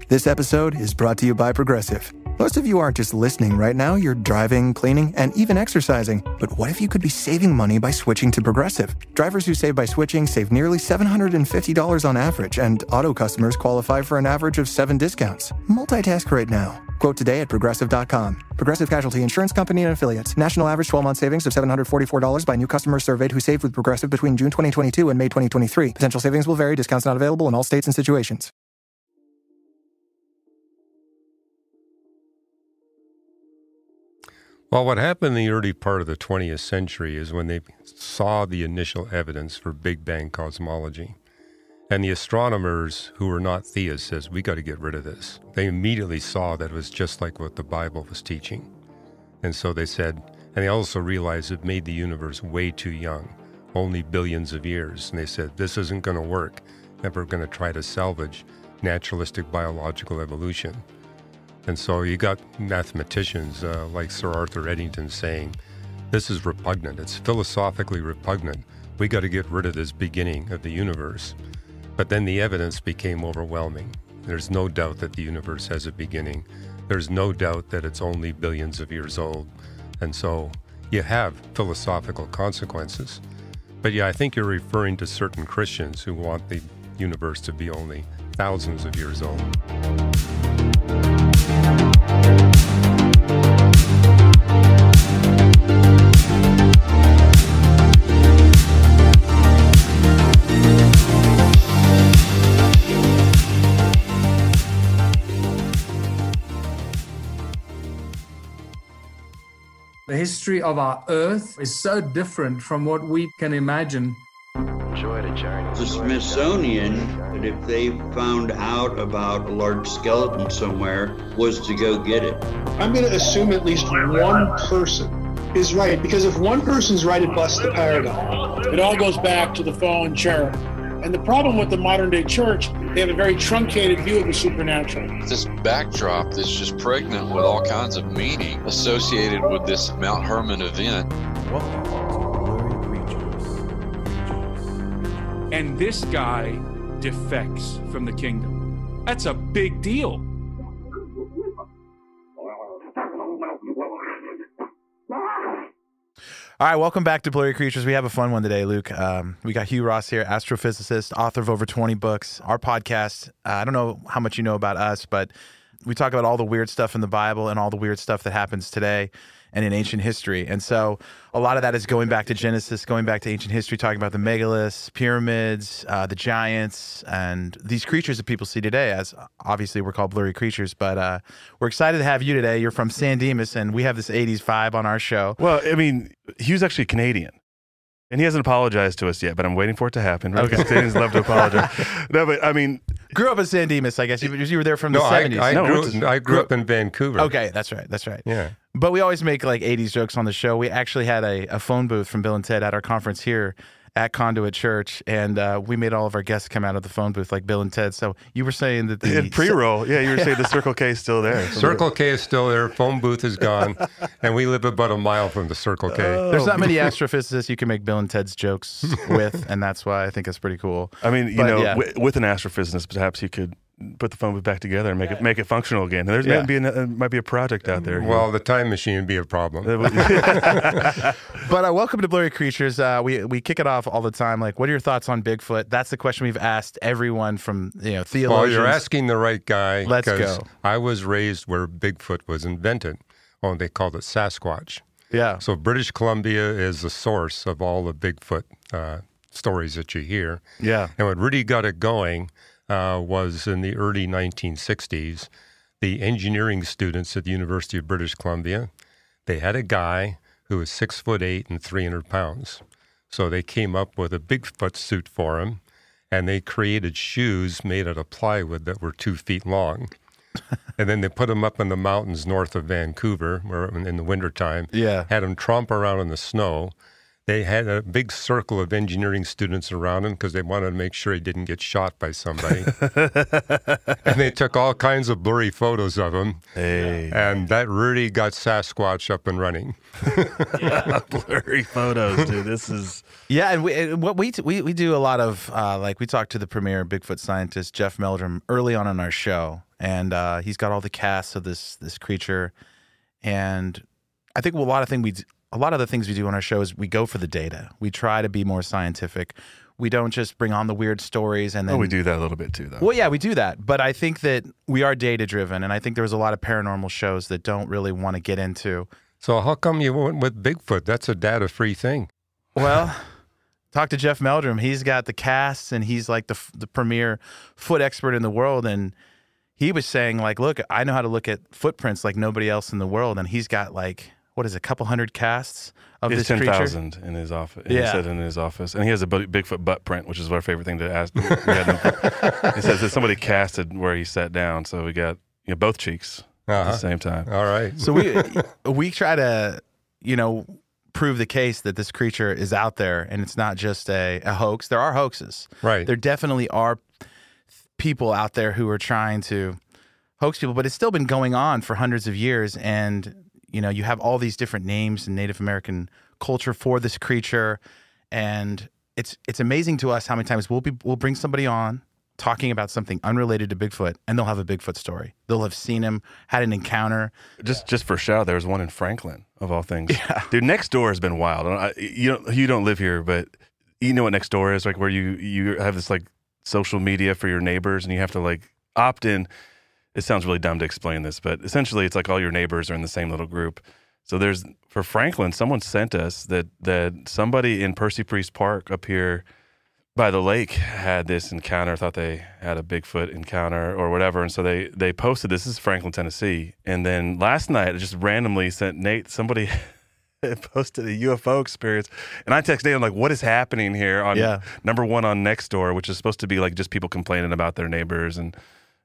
This episode is brought to you by Progressive. Most of you aren't just listening right now, you're driving, cleaning, and even exercising. But what if you could be saving money by switching to Progressive? Drivers who save by switching save nearly $750 on average, and auto customers qualify for an average of 7 discounts. Multitask right now. Quote today at Progressive.com. Progressive Casualty Insurance Company and Affiliates. National average 12-month savings of $744 by new customers surveyed who saved with Progressive between June 2022 and May 2023. Potential savings will vary. Discounts not available in all states and situations. Well, what happened in the early part of the 20th century is when they saw the initial evidence for Big Bang cosmology. And the astronomers who were not theists says, we got to get rid of this. They immediately saw that it was just like what the Bible was teaching. And so they said, and they also realized it made the universe way too young, only billions of years. And they said, this isn't going to work, and we're going to try to salvage naturalistic biological evolution. And so you got mathematicians like Sir Arthur Eddington saying, this is repugnant. It's philosophically repugnant. We got to get rid of this beginning of the universe. But then the evidence became overwhelming. There's no doubt that the universe has a beginning. There's no doubt that it's only billions of years old. And so you have philosophical consequences. But yeah, I think you're referring to certain Christians who want the universe to be only thousands of years old. The history of our Earth is so different from what we can imagine. The Smithsonian, if they found out about a large skeleton somewhere, was to go get it. I'm going to assume at least one person is right, because if one person's right, it busts the paradigm. It all goes back to the fallen cherub. And the problem with the modern day church, they have a very truncated view of the supernatural. This backdrop that's just pregnant with all kinds of meaning associated with this Mount Hermon event. Welcome to Blurry Creatures. And this guy defects from the kingdom. That's a big deal. All right, welcome back to Blurry Creatures. We have a fun one today, Luke. We got Hugh Ross here, astrophysicist, author of over 20 books. Our podcast, I don't know how much you know about us, but we talk about all the weird stuff in the Bible and all the weird stuff that happens today and in ancient history. And so a lot of that is going back to Genesis, going back to ancient history, talking about the megaliths, pyramids, the giants, and these creatures that people see today, as obviously we're called Blurry Creatures. But we're excited to have you today. You're from San Dimas, and we have this 80s vibe on our show. Well, I mean, Hugh's actually Canadian. And he hasn't apologized to us yet, but I'm waiting for it to happen. Right? Okay. Canadians love to apologize. No, but I mean... Grew up in San Dimas, I guess. You were there from the 70s. I grew up in Vancouver. Okay, that's right. That's right. Yeah. But we always make like 80s jokes on the show. We actually had a phone booth from Bill and Ted at our conference here at Conduit Church, and we made all of our guests come out of the phone booth like Bill and Ted. So you were saying that the... In pre-roll, yeah, you were saying the Circle K is still there. Circle K is still there. Phone booth is gone. And we live about a mile from the Circle K. There's not many astrophysicists you can make Bill and Ted's jokes with, and that's why I think it's pretty cool. I mean, with an astrophysicist, perhaps you could put the phone booth back together and make it functional again. There's might be a project out there. Well, the time machine would be a problem. But welcome to Blurry Creatures. We kick it off all the time. Like, what are your thoughts on Bigfoot? That's the question we've asked everyone from theologians. Well, you're asking the right guy. Let's go. I was raised where Bigfoot was invented. Oh, they called it Sasquatch. Yeah. So British Columbia is the source of all the Bigfoot stories that you hear. Yeah. And what really got it going was in the early 1960s, the engineering students at the University of British Columbia, they had a guy who was 6'8" and 300 pounds. So they came up with a Bigfoot suit for him, and they created shoes made out of plywood that were 2 feet long. And then they put him up in the mountains north of Vancouver, where in the wintertime, had him tromp around in the snow. They had a big circle of engineering students around him because they wanted to make sure he didn't get shot by somebody. And they took all kinds of blurry photos of him. Hey. And that really got Sasquatch up and running. Blurry photos, dude. This is... Yeah, and what we do a lot of, like we talked to the premier Bigfoot scientist, Jeff Meldrum, early on our show. And he's got all the casts of this creature. And I think a lot of the things we do on our show is we go for the data. We try to be more scientific. We don't just bring on the weird stories and then... we do that a little bit too, though. Well, yeah, we do that. But I think that we are data-driven, and I think there's a lot of paranormal shows that don't really want to get into... So how come you went with Bigfoot? That's a data-free thing. Well, talk to Jeff Meldrum. He's got the casts, and he's like the premier foot expert in the world, and he was saying, like, look, I know how to look at footprints like nobody else in the world, and he's got, like... what is it, a couple hundred casts of this creature? 10,000 in his office. Yeah. He said in his office. And he has a Bigfoot butt print, which is our favorite thing to ask. He says that somebody casted where he sat down, so we got both cheeks at the same time. All right. So we try to, prove the case that this creature is out there and it's not just a hoax. There are hoaxes. Right. There definitely are people out there who are trying to hoax people, but it's still been going on for hundreds of years, and you have all these different names in Native American culture for this creature, and it's amazing to us how many times we'll bring somebody on talking about something unrelated to Bigfoot, and they'll have a Bigfoot story. They'll have seen him, had an encounter. Just for shout, there was one in Franklin, of all things. Yeah. Dude, next door has been wild. You don't live here, but you know what next door is, like where you have this like social media for your neighbors, and you have to like opt in. It sounds really dumb to explain this, but essentially it's like all your neighbors are in the same little group. So for Franklin, someone sent us that somebody in Percy Priest Park up here by the lake had this encounter, thought they had a Bigfoot encounter or whatever. And so they posted, this is Franklin, Tennessee. And then last night, it just randomly sent Nate, somebody posted a UFO experience. And I texted Nate, I'm like, what is happening here on number one on Nextdoor, which is supposed to be like just people complaining about their neighbors and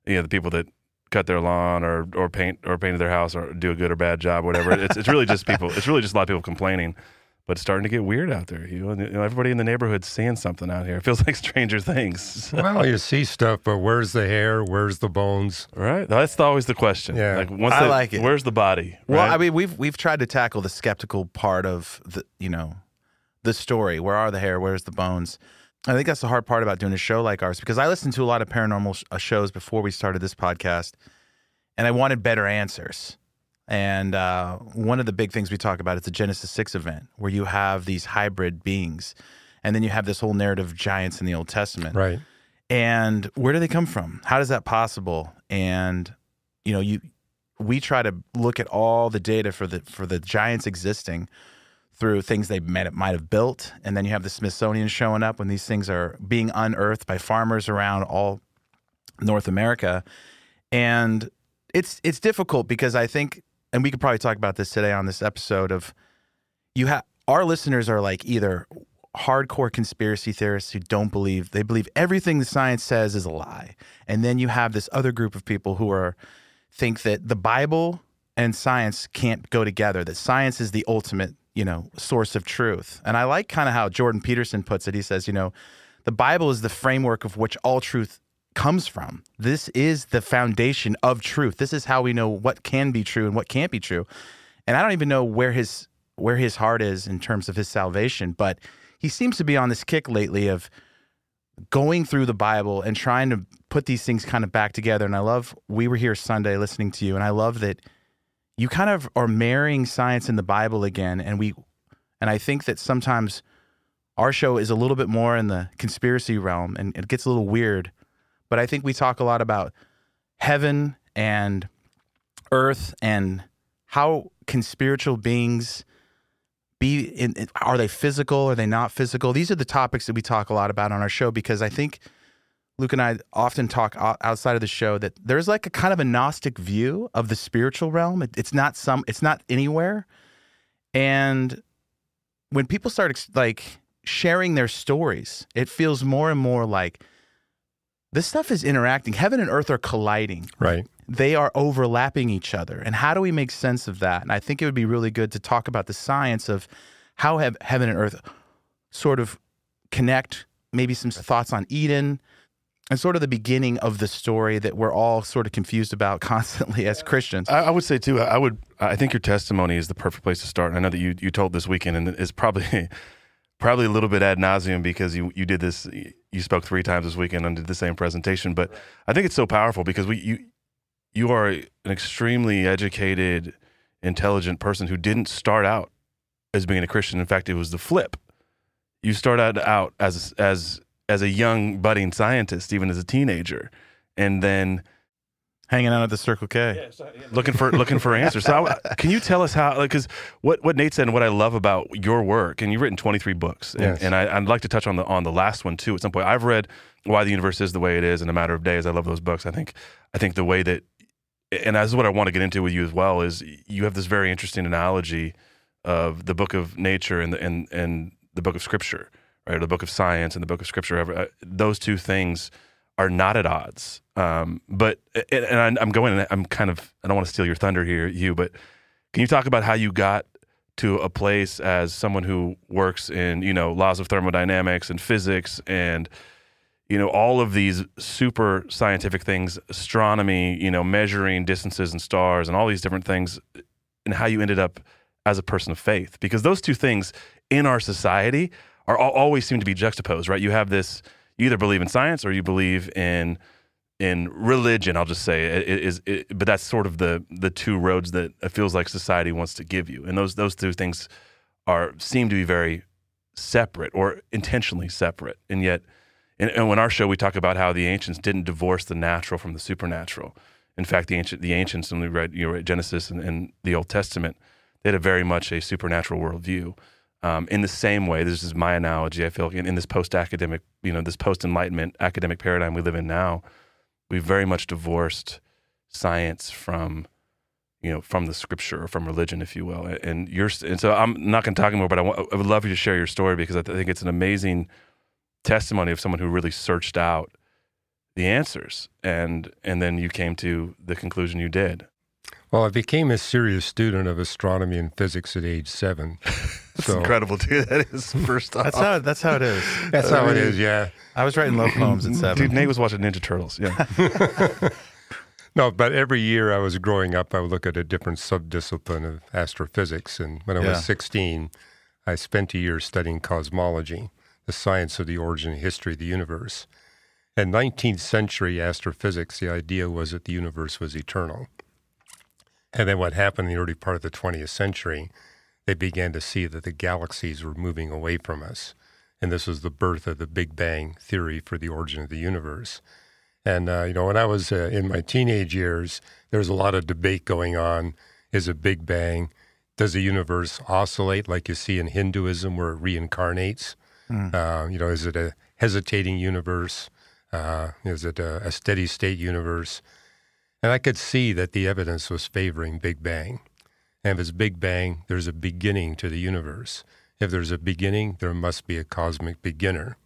the people that cut their lawn or painted their house or do a good or bad job, whatever. It's really just people. It's really just a lot of people complaining, but it's starting to get weird out there. Everybody in the neighborhood's seeing something out here. It feels like Stranger Things. Well, you see stuff, but where's the hair? Where's the bones? Right. That's always the question. Yeah. Like I like it. Where's the body? Well, right? I mean, we've tried to tackle the skeptical part of the story. Where are the hair? Where's the bones? I think that's the hard part about doing a show like ours, because I listened to a lot of paranormal shows before we started this podcast, and I wanted better answers. And one of the big things we talk about is the Genesis 6 event, where you have these hybrid beings, and then you have this whole narrative of giants in the Old Testament. Right. And where do they come from? How is that possible? And we try to look at all the data for the giants existing through things they might have built, and then you have the Smithsonian showing up when these things are being unearthed by farmers around all North America. And it's difficult because I think, and we could probably talk about this today on this episode, of our listeners are like either hardcore conspiracy theorists who they believe everything the science says is a lie, and then you have this other group of people who think that the Bible and science can't go together, that science is the ultimate source of truth. And I like kind of how Jordan Peterson puts it. He says, the Bible is the framework of which all truth comes from. This is the foundation of truth. This is how we know what can be true and what can't be true. And I don't even know where his heart is in terms of his salvation, but he seems to be on this kick lately of going through the Bible and trying to put these things kind of back together. And we were here Sunday listening to you, and I love that you kind of are marrying science and the Bible again. And I think that sometimes our show is a little bit more in the conspiracy realm, and it gets a little weird. But I think we talk a lot about heaven and earth and how can spiritual beings be are they physical? Are they not physical? These are the topics that we talk a lot about on our show, because I think Luke and I often talk outside of the show that there's like a kind of a Gnostic view of the spiritual realm. It's not anywhere. And when people start like sharing their stories, it feels more and more like this stuff is interacting. Heaven and earth are colliding. Right. They are overlapping each other. And how do we make sense of that? And I think it would be really good to talk about the science of how have heaven and earth sort of connect, maybe some thoughts on Eden, and sort of the beginning of the story that we're all sort of confused about constantly as Christians. I would say too, I think your testimony is the perfect place to start. And I know that you told this weekend, and it's probably a little bit ad nauseum because you did this, you spoke 3 times this weekend and did the same presentation. But I think it's so powerful because you are an extremely educated, intelligent person who didn't start out as being a Christian. In fact, it was the flip. You started out as a young budding scientist, even as a teenager, and then hanging out at the Circle K, looking for answers. So, can you tell us how? Because what Nate said and what I love about your work, and you've written 23 books, and I'd like to touch on the last one too at some point. I've read Why the Universe Is the Way It Is in a Matter of Days. I love those books. I think the way that, and this is what I want to get into with you as well, is you have this very interesting analogy of the book of nature and the book of Scripture. Right, the book of science and the book of Scripture, those two things are not at odds. But I'm going, and I'm kind of, I don't want to steal your thunder here, Hugh, but can you talk about how you got to a place as someone who works in, laws of thermodynamics and physics and, all of these super scientific things, astronomy, measuring distances and stars and all these different things, and how you ended up as a person of faith? Because those two things in our society always seem to be juxtaposed, right? You have this, you either believe in science or you believe in religion, I'll just say, but that's sort of the two roads that it feels like society wants to give you. And those two things seem to be very separate or intentionally separate. And yet, and in our show, we talk about how the ancients didn't divorce the natural from the supernatural. In fact, the ancients, when we read Genesis and the Old Testament, they had very much a supernatural worldview. In the same way, this is my analogy, I feel like in this post-academic, this post-enlightenment academic paradigm we live in now, we've very much divorced science from the Scripture or from religion, if you will. And so I'm not going to talk more, but I would love you to share your story because I think it's an amazing testimony of someone who really searched out the answers, and then you came to the conclusion you did. Well, I became a serious student of astronomy and physics at age 7. That's incredible, dude. That is first off. That's how it is. That's how it is, yeah. I was writing love poems at 7. Dude, Nate was watching Ninja Turtles, yeah. No, but every year I was growing up, I would look at a different subdiscipline of astrophysics. And when I was 16, I spent a year studying cosmology, the science of the origin and history of the universe. In 19th century astrophysics, the idea was that the universe was eternal. And then what happened in the early part of the 20th century, they began to see that the galaxies were moving away from us. And this was the birth of the Big Bang theory for the origin of the universe. And, when I was in my teenage years, there was a lot of debate going on. Is a Big Bang, does the universe oscillate like you see in Hinduism where it reincarnates? Is it a hesitating universe? Is it a steady state universe? And I could see that the evidence was favoring Big Bang. And if it's Big Bang, there's a beginning to the universe. If there's a beginning, there must be a cosmic beginner.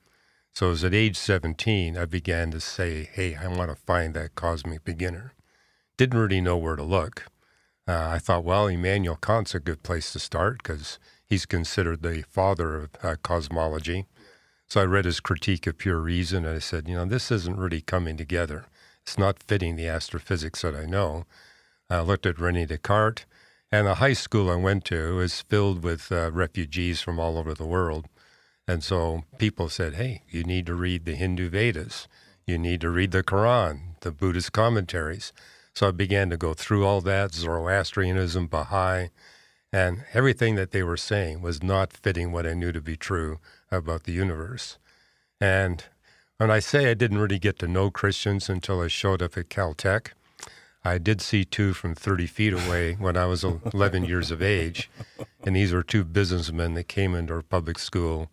So as at age 17, I began to say, hey, I want to find that cosmic beginner. Didn't really know where to look. I thought, well, Immanuel Kant's a good place to start because he's considered the father of cosmology. So I read his Critique of Pure Reason, and I said, this isn't really coming together. It's not fitting the astrophysics that I know. I looked at René Descartes, and the high school I went to is filled with refugees from all over the world. And so people said, hey, you need to read the Hindu Vedas. You need to read the Quran, the Buddhist commentaries. So I began to go through all that, Zoroastrianism, Baha'i, and everything that they were saying was not fitting what I knew to be true about the universe. And when I say I didn't really get to know Christians until I showed up at Caltech, I did see 2 from 30 feet away when I was 11 years of age. And these were 2 businessmen that came into our public school,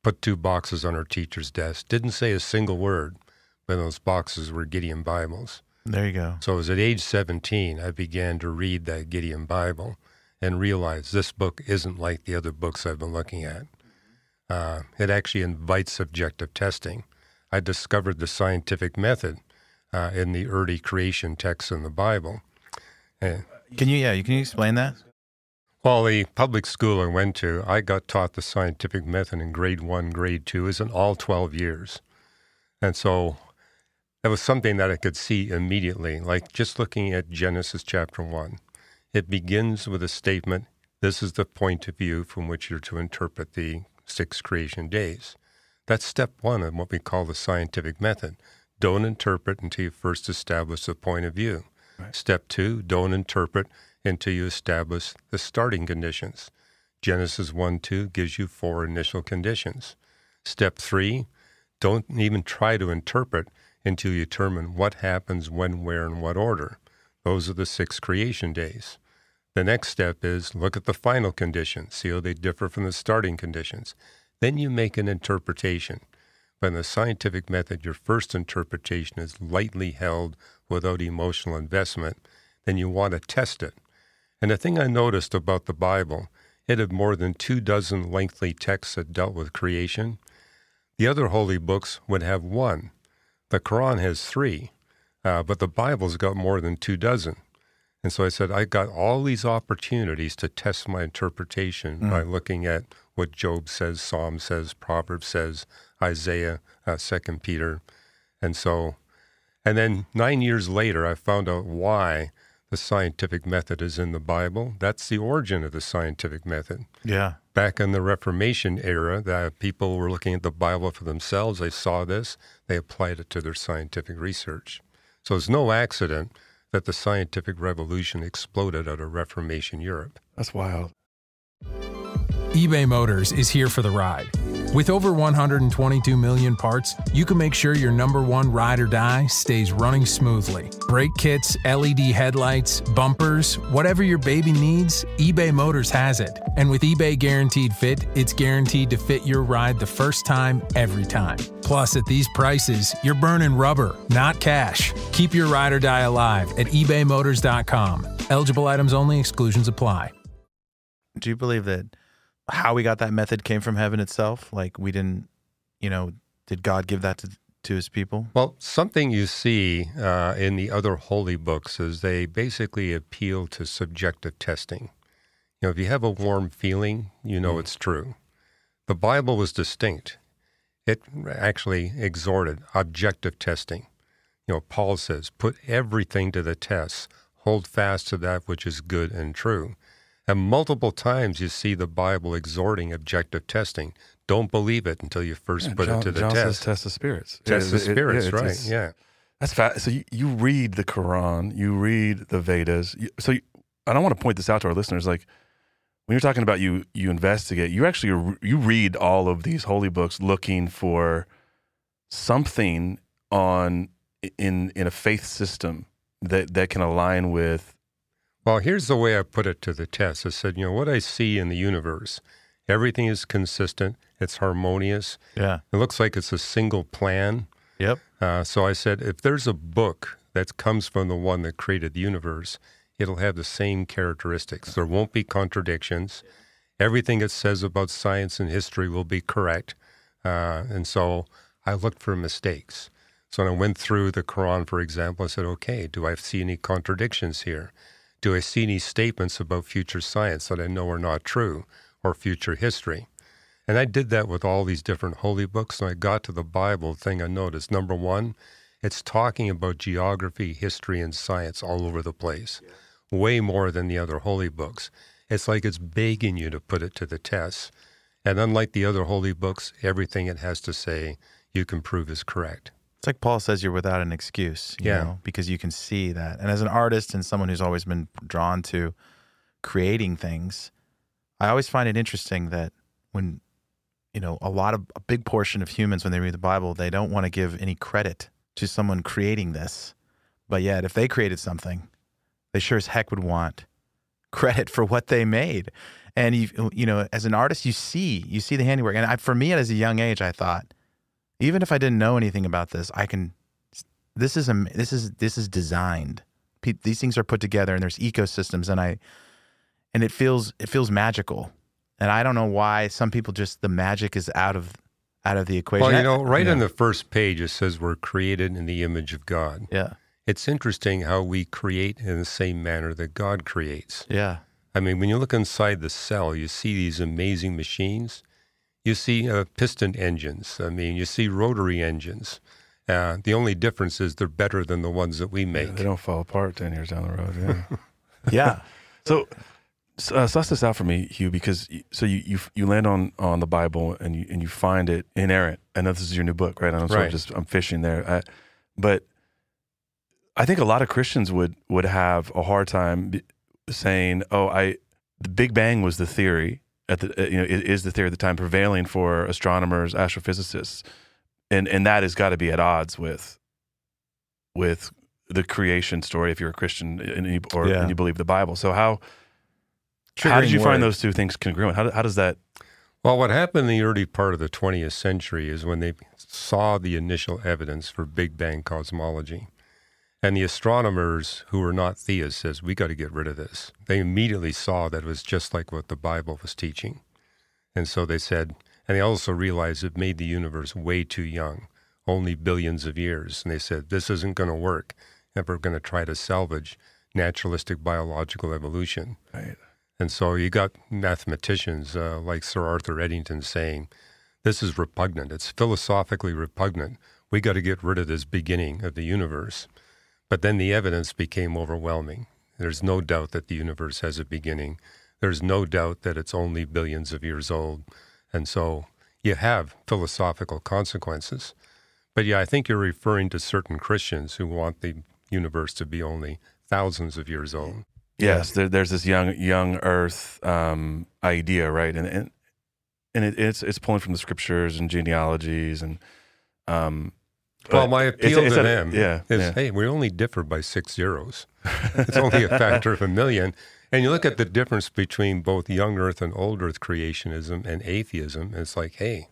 put 2 boxes on our teacher's desk, didn't say a single word, but those boxes were Gideon Bibles. There you go. So it was at age 17, I began to read that Gideon Bible and realized this book isn't like the other books I've been looking at. It actually invites subjective testing. I discovered the scientific method in the early creation texts in the Bible. Can you explain that? Well, the public school I went to, I got taught the scientific method in grade 1, grade 2, is in all 12 years. And so that was something that I could see immediately, like just looking at Genesis chapter 1. It begins with a statement, this is the point of view from which you're to interpret the 6 creation days. That's step 1 of what we call the scientific method. Don't interpret until you first establish the point of view. Right. Step 2, don't interpret until you establish the starting conditions. Genesis 1:2 gives you 4 initial conditions. Step 3, don't even try to interpret until you determine what happens, when, where, and what order. Those are the 6 creation days. The next step is look at the final conditions, see how they differ from the starting conditions. Then you make an interpretation. But in the scientific method, your first interpretation is lightly held without emotional investment. Then you want to test it. And the thing I noticed about the Bible, it had more than 24 lengthy texts that dealt with creation. The other holy books would have 1. The Quran has 3, but the Bible's got more than 24. And so I said, I got all these opportunities to test my interpretation by looking at what Job says, Psalm says, Proverbs says, Isaiah, 2 Peter. And then 9 years later, I found out why the scientific method is in the Bible. That's the origin of the scientific method. Yeah. Back in the Reformation era, that people were looking at the Bible for themselves. They saw this. They applied it to their scientific research. So it's no accident that the scientific revolution exploded out of Reformation Europe. That's wild. eBay Motors is here for the ride. With over 122 million parts, you can make sure your number one ride or die stays running smoothly. Brake kits, LED headlights, bumpers, whatever your baby needs, eBay Motors has it. And with eBay Guaranteed Fit, it's guaranteed to fit your ride the first time, every time. Plus, at these prices, you're burning rubber, not cash. Keep your ride or die alive at ebaymotors.com. Eligible items only, exclusions apply. Do you believe that how we got that method came from heaven itself? Like we didn't, did God give that to his people? Well, something you see in the other holy books is they basically appeal to subjective testing. If you have a warm feeling, it's true. The Bible was distinct. It actually exhorted objective testing. Paul says, put everything to the test, hold fast to that which is good and true. And multiple times you see the Bible exhorting objective testing. Don't believe it until you first put it to the John test. Says test the spirits. Test the spirits, right, yeah. That's fast. So you read the Quran, you read the Vedas. I don't want to point this out to our listeners. Like when you're talking about you investigate, you read all of these holy books looking for something in a faith system that can align with. Well, here's the way I put it to the test. I said, what I see in the universe, everything is consistent. It's harmonious. Yeah. It looks like it's a single plan. Yep. So I said, if there's a book that comes from the one that created the universe, it'll have the same characteristics. There won't be contradictions. Everything it says about science and history will be correct. And so I looked for mistakes. So when I went through the Quran, for example, I said, okay, do I see any contradictions here? Do I see any statements about future science that I know are not true, or future history? And I did that with all these different holy books. And I got to the Bible, the thing I noticed, number one, it's talking about geography, history, and science all over the place, way more than the other holy books. It's like it's begging you to put it to the test. And unlike the other holy books, everything it has to say you can prove is correct. It's like Paul says, you're without an excuse, you know, because you can see that. And as an artist and someone who's always been drawn to creating things, I always find it interesting that when, a big portion of humans, when they read the Bible, they don't want to give any credit to someone creating this. But yet, if they created something, they sure as heck would want credit for what they made. And, as an artist, you see the handiwork. And for me, at a young age, I thought, even if I didn't know anything about this, this is designed. These things are put together and there's ecosystems and it feels magical. And I don't know why some people the magic is out of the equation. Well, in the first page, it says we're created in the image of God. Yeah. It's interesting how we create in the same manner that God creates. Yeah. I mean, when you look inside the cell, you see these amazing machines. You see piston engines. I mean, you see rotary engines. The only difference is they're better than the ones that we make. Yeah, they don't fall apart 10 years down the road. Yeah. Yeah. So suss this out for me, Hugh, because you land on the Bible and you find it inerrant. I know this is your new book, right? I'm fishing there. But I think a lot of Christians would have a hard time saying, the Big Bang was the theory is the theory at the time prevailing for astronomers, astrophysicists, and that has got to be at odds with the creation story if you're a Christian and you believe the Bible. So how did you find those two things congruent? How does that? Well, what happened in the early part of the 20th century is when they saw the initial evidence for Big Bang cosmology. And the astronomers who were not theists says, we got to get rid of this. They immediately saw that it was just like what the Bible was teaching. And so they said, and they also realized it made the universe way too young, only billions of years. And they said, this isn't going to work if we're going to try to salvage naturalistic biological evolution. Right. And so you got mathematicians like Sir Arthur Eddington saying, this is repugnant. It's philosophically repugnant. We got to get rid of this beginning of the universe. But then the evidence became overwhelming. There's no doubt that the universe has a beginning. There's no doubt that it's only billions of years old. And so you have philosophical consequences. But yeah, I think you're referring to certain Christians who want the universe to be only thousands of years old. Yes, there's this young Earth idea, right? And it's pulling from the scriptures and genealogies and. Well, my appeal to them is, hey, we only differ by 6 zeros. It's only a factor of a million. And you look at the difference between both young Earth and old Earth creationism and atheism, and it's like, hey,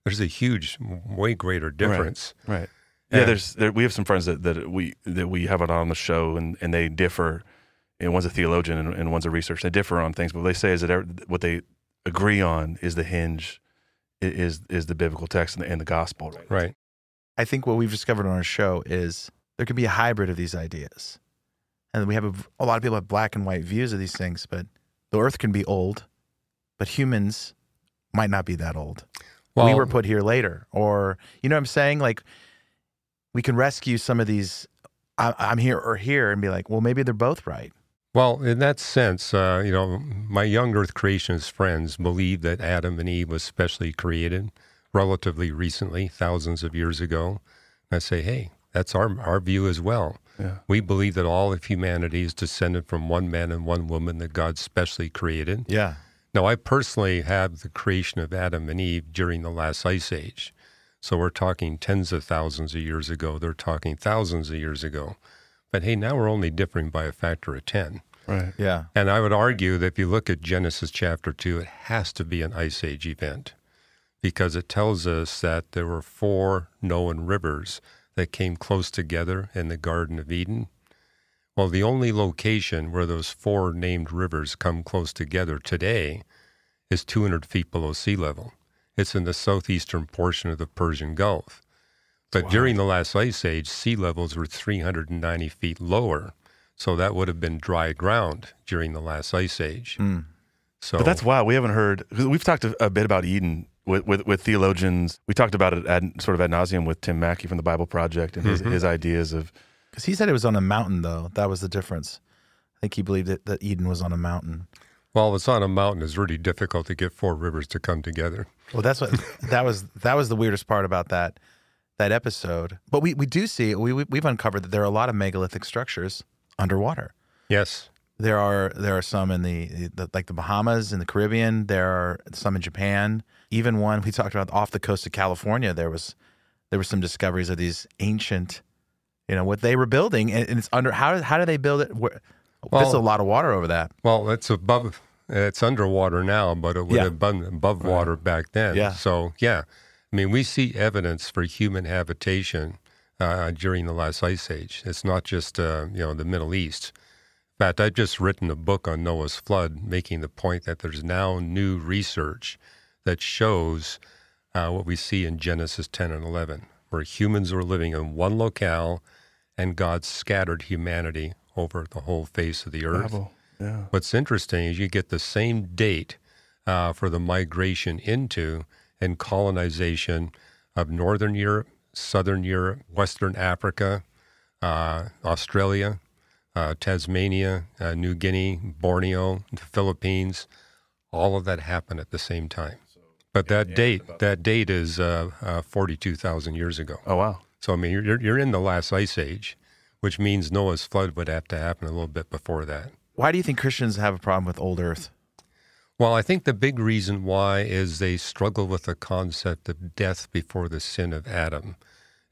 there's a huge, way greater difference. Right. Yeah, we have some friends that we have it on the show, and they differ. And one's a theologian and one's a researcher. They differ on things, but what they say is that what they agree on is the hinge, is the biblical text and the gospel. Right. I think what we've discovered on our show is there could be a hybrid of these ideas. And we have a lot of people have black and white views of these things, but the earth can be old, but humans might not be that old. Well, we were put here later. Or, you know what I'm saying? Like, we can rescue some of these, I'm here or here, and be like, well, maybe they're both right. Well, in that sense, my young earth creationist friends believe that Adam and Eve was specially created relatively recently, thousands of years ago. And I say, hey, that's our view as well. Yeah. We believe that all of humanity is descended from one man and one woman that God specially created. Yeah. Now, I personally have the creation of Adam and Eve during the last ice age. So we're talking tens of thousands of years ago. They're talking thousands of years ago. But hey, now we're only differing by a factor of 10. Right. Yeah. And I would argue that if you look at Genesis chapter 2, it has to be an ice age event, because it tells us that there were 4 known rivers that came close together in the Garden of Eden. Well, the only location where those 4 named rivers come close together today is 200 feet below sea level. It's in the southeastern portion of the Persian Gulf. But during the last ice age, sea levels were 390 feet lower. So that would have been dry ground during the last ice age. Mm. So, but that's wild. We haven't heard, because we've talked a bit about Eden with theologians. We talked about it sort of ad nauseum with Tim Mackey from the Bible Project and his ideas of. Because he said it was on a mountain, though. That was the difference. I think he believed that Eden was on a mountain. Well, if it's on a mountain, it's really difficult to get 4 rivers to come together. Well, that's what that was the weirdest part about that episode. But we do see we've uncovered that there are a lot of megalithic structures underwater. Yes. There are some in the like the Bahamas and the Caribbean. There are some in Japan. Even one we talked about off the coast of California. There were some discoveries of these ancient, what they were building, and it's under. How do they build it? There's a lot of water over that. Well, it's underwater now, but it would have been above water back then. Yeah. So I mean, we see evidence for human habitation during the last ice age. It's not just the Middle East. In fact, I've just written a book on Noah's flood, making the point that there's now new research that shows what we see in Genesis 10 and 11, where humans were living in one locale and God scattered humanity over the whole face of the earth. Yeah. What's interesting is you get the same date for the migration into and colonization of Northern Europe, Southern Europe, Western Africa, Australia, Tasmania, New Guinea, Borneo, the Philippines. All of that happened at the same time. But that date is 42,000 years ago. Oh, wow. So, I mean, you're in the last ice age, which means Noah's flood would have to happen a little bit before that. Why do you think Christians have a problem with old Earth? Well, I think the big reason why is they struggle with the concept of death before the sin of Adam.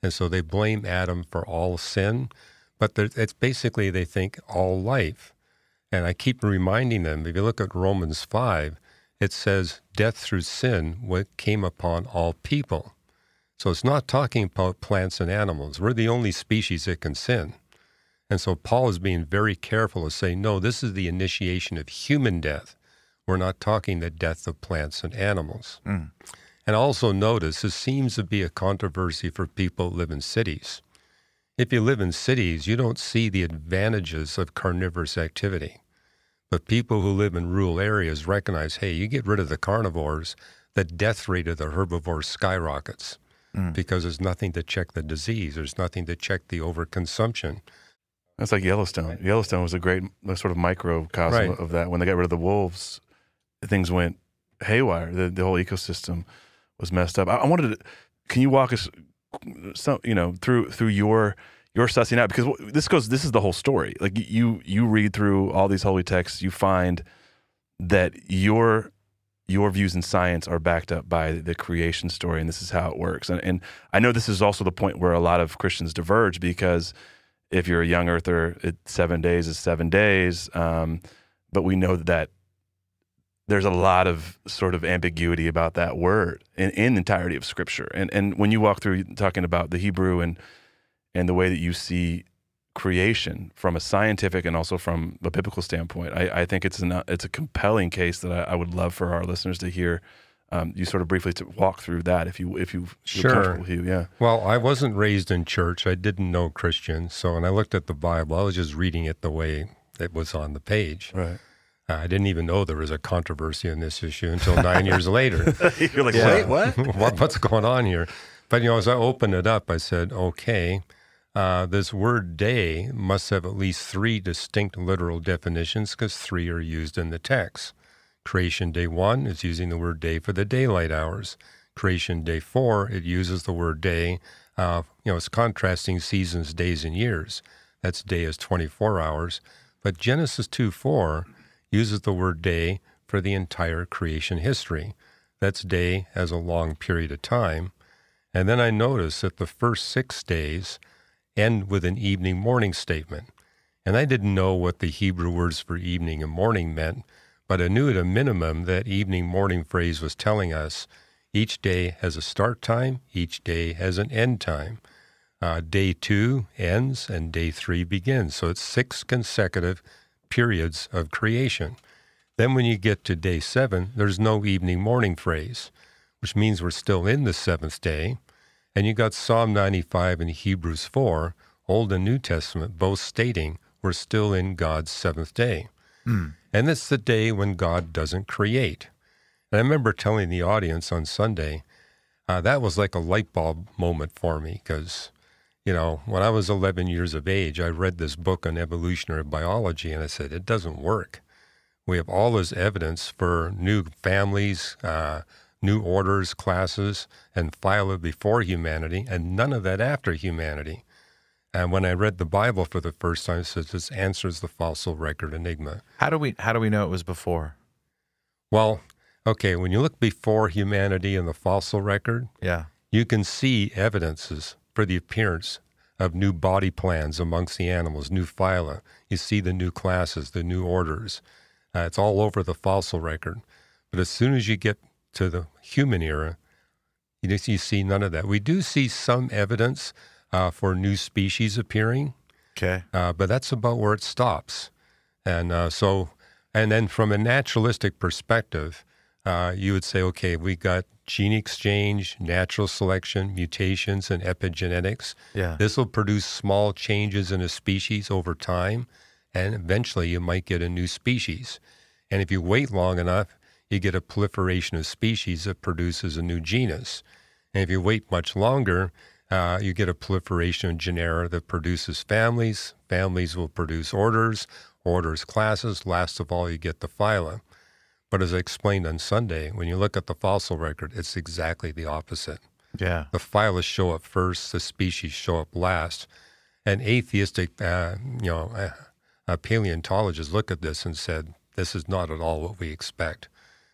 And so they blame Adam for all sin, but it's basically, they think, all life. And I keep reminding them, if you look at Romans 5, it says death through sin what came upon all people. So it's not talking about plants and animals. We're the only species that can sin. And so Paul is being very careful to say, no, this is the initiation of human death. We're not talking the death of plants and animals. And also notice, this seems to be a controversy for people who live in cities. If you live in cities, you don't see the advantages of carnivorous activity. But people who live in rural areas recognize, hey, you get rid of the carnivores, the death rate of the herbivores skyrockets because there's nothing to check the disease. There's nothing to check the overconsumption. That's like Yellowstone. Yellowstone was a great sort of microcosm of that. When they got rid of the wolves, things went haywire. The whole ecosystem was messed up. I wanted to, can you walk us through your sussing out, because this is the whole story. Like you read through all these holy texts, you find that your views in science are backed up by the creation story, and this is how it works. And I know this is also the point where a lot of Christians diverge, because if you're a young earther, 7 days is 7 days. But we know that there's a lot of sort of ambiguity about that word in the entirety of Scripture. And when you walk through talking about the Hebrew and the way that you see creation from a scientific and also from a biblical standpoint, I think it's a compelling case that I would love for our listeners to hear. You sort of briefly to walk through that if you feel comfortable, Hugh. Yeah. Well, I wasn't raised in church. I didn't know Christian. So when I looked at the Bible, I was just reading it the way it was on the page. Right. I didn't even know there was a controversy in this issue until 9 years later. You're like, wait, what? What's going on here? But, as I opened it up, I said, okay, this word day must have at least 3 distinct literal definitions, because 3 are used in the text. Creation day 1 is using the word day for the daylight hours. Creation day 4, it uses the word day. It's contrasting seasons, days, and years. That's day as 24 hours. But Genesis 2:4 uses the word day for the entire creation history. That's day as a long period of time. And then I noticed that the first 6 days end with an evening-morning statement. And I didn't know what the Hebrew words for evening and morning meant, but I knew at a minimum that evening-morning phrase was telling us each day has a start time, each day has an end time. Day 2 ends and day 3 begins. So it's 6 consecutive periods of creation. Then when you get to day 7, there's no evening-morning phrase, which means we're still in the 7th day. And you got Psalm 95 and Hebrews 4, Old and New Testament, both stating we're still in God's 7th day. And it's the day when God doesn't create. And I remember telling the audience on Sunday, that was like a light bulb moment for me, because, when I was 11 years of age, I read this book on evolutionary biology, and I said, it doesn't work. We have all this evidence for new families, new orders, classes, and phyla before humanity, and none of that after humanity. And when I read the Bible for the first time, it says this answers the fossil record enigma. How do we know it was before? Well, okay, when you look before humanity in the fossil record, you can see evidences for the appearance of new body plans amongst the animals, new phyla. You see the new classes, the new orders. It's all over the fossil record. But as soon as you get to the human era, you see none of that. We do see some evidence for new species appearing. Okay. But that's about where it stops. And then from a naturalistic perspective, you would say, okay, we got gene exchange, natural selection, mutations, and epigenetics. Yeah. This will produce small changes in a species over time, And eventually you might get a new species. And if you wait long enough, you get a proliferation of species that produces a new genus. And if you wait much longer, you get a proliferation of genera that produces families. Families will produce orders, orders classes. Last of all, you get the phyla. But as I explained on Sunday, when you look at the fossil record, it's exactly the opposite. Yeah. The phyla show up first, the species show up last. And atheistic, paleontologists look at this and said, this is not at all what we expect.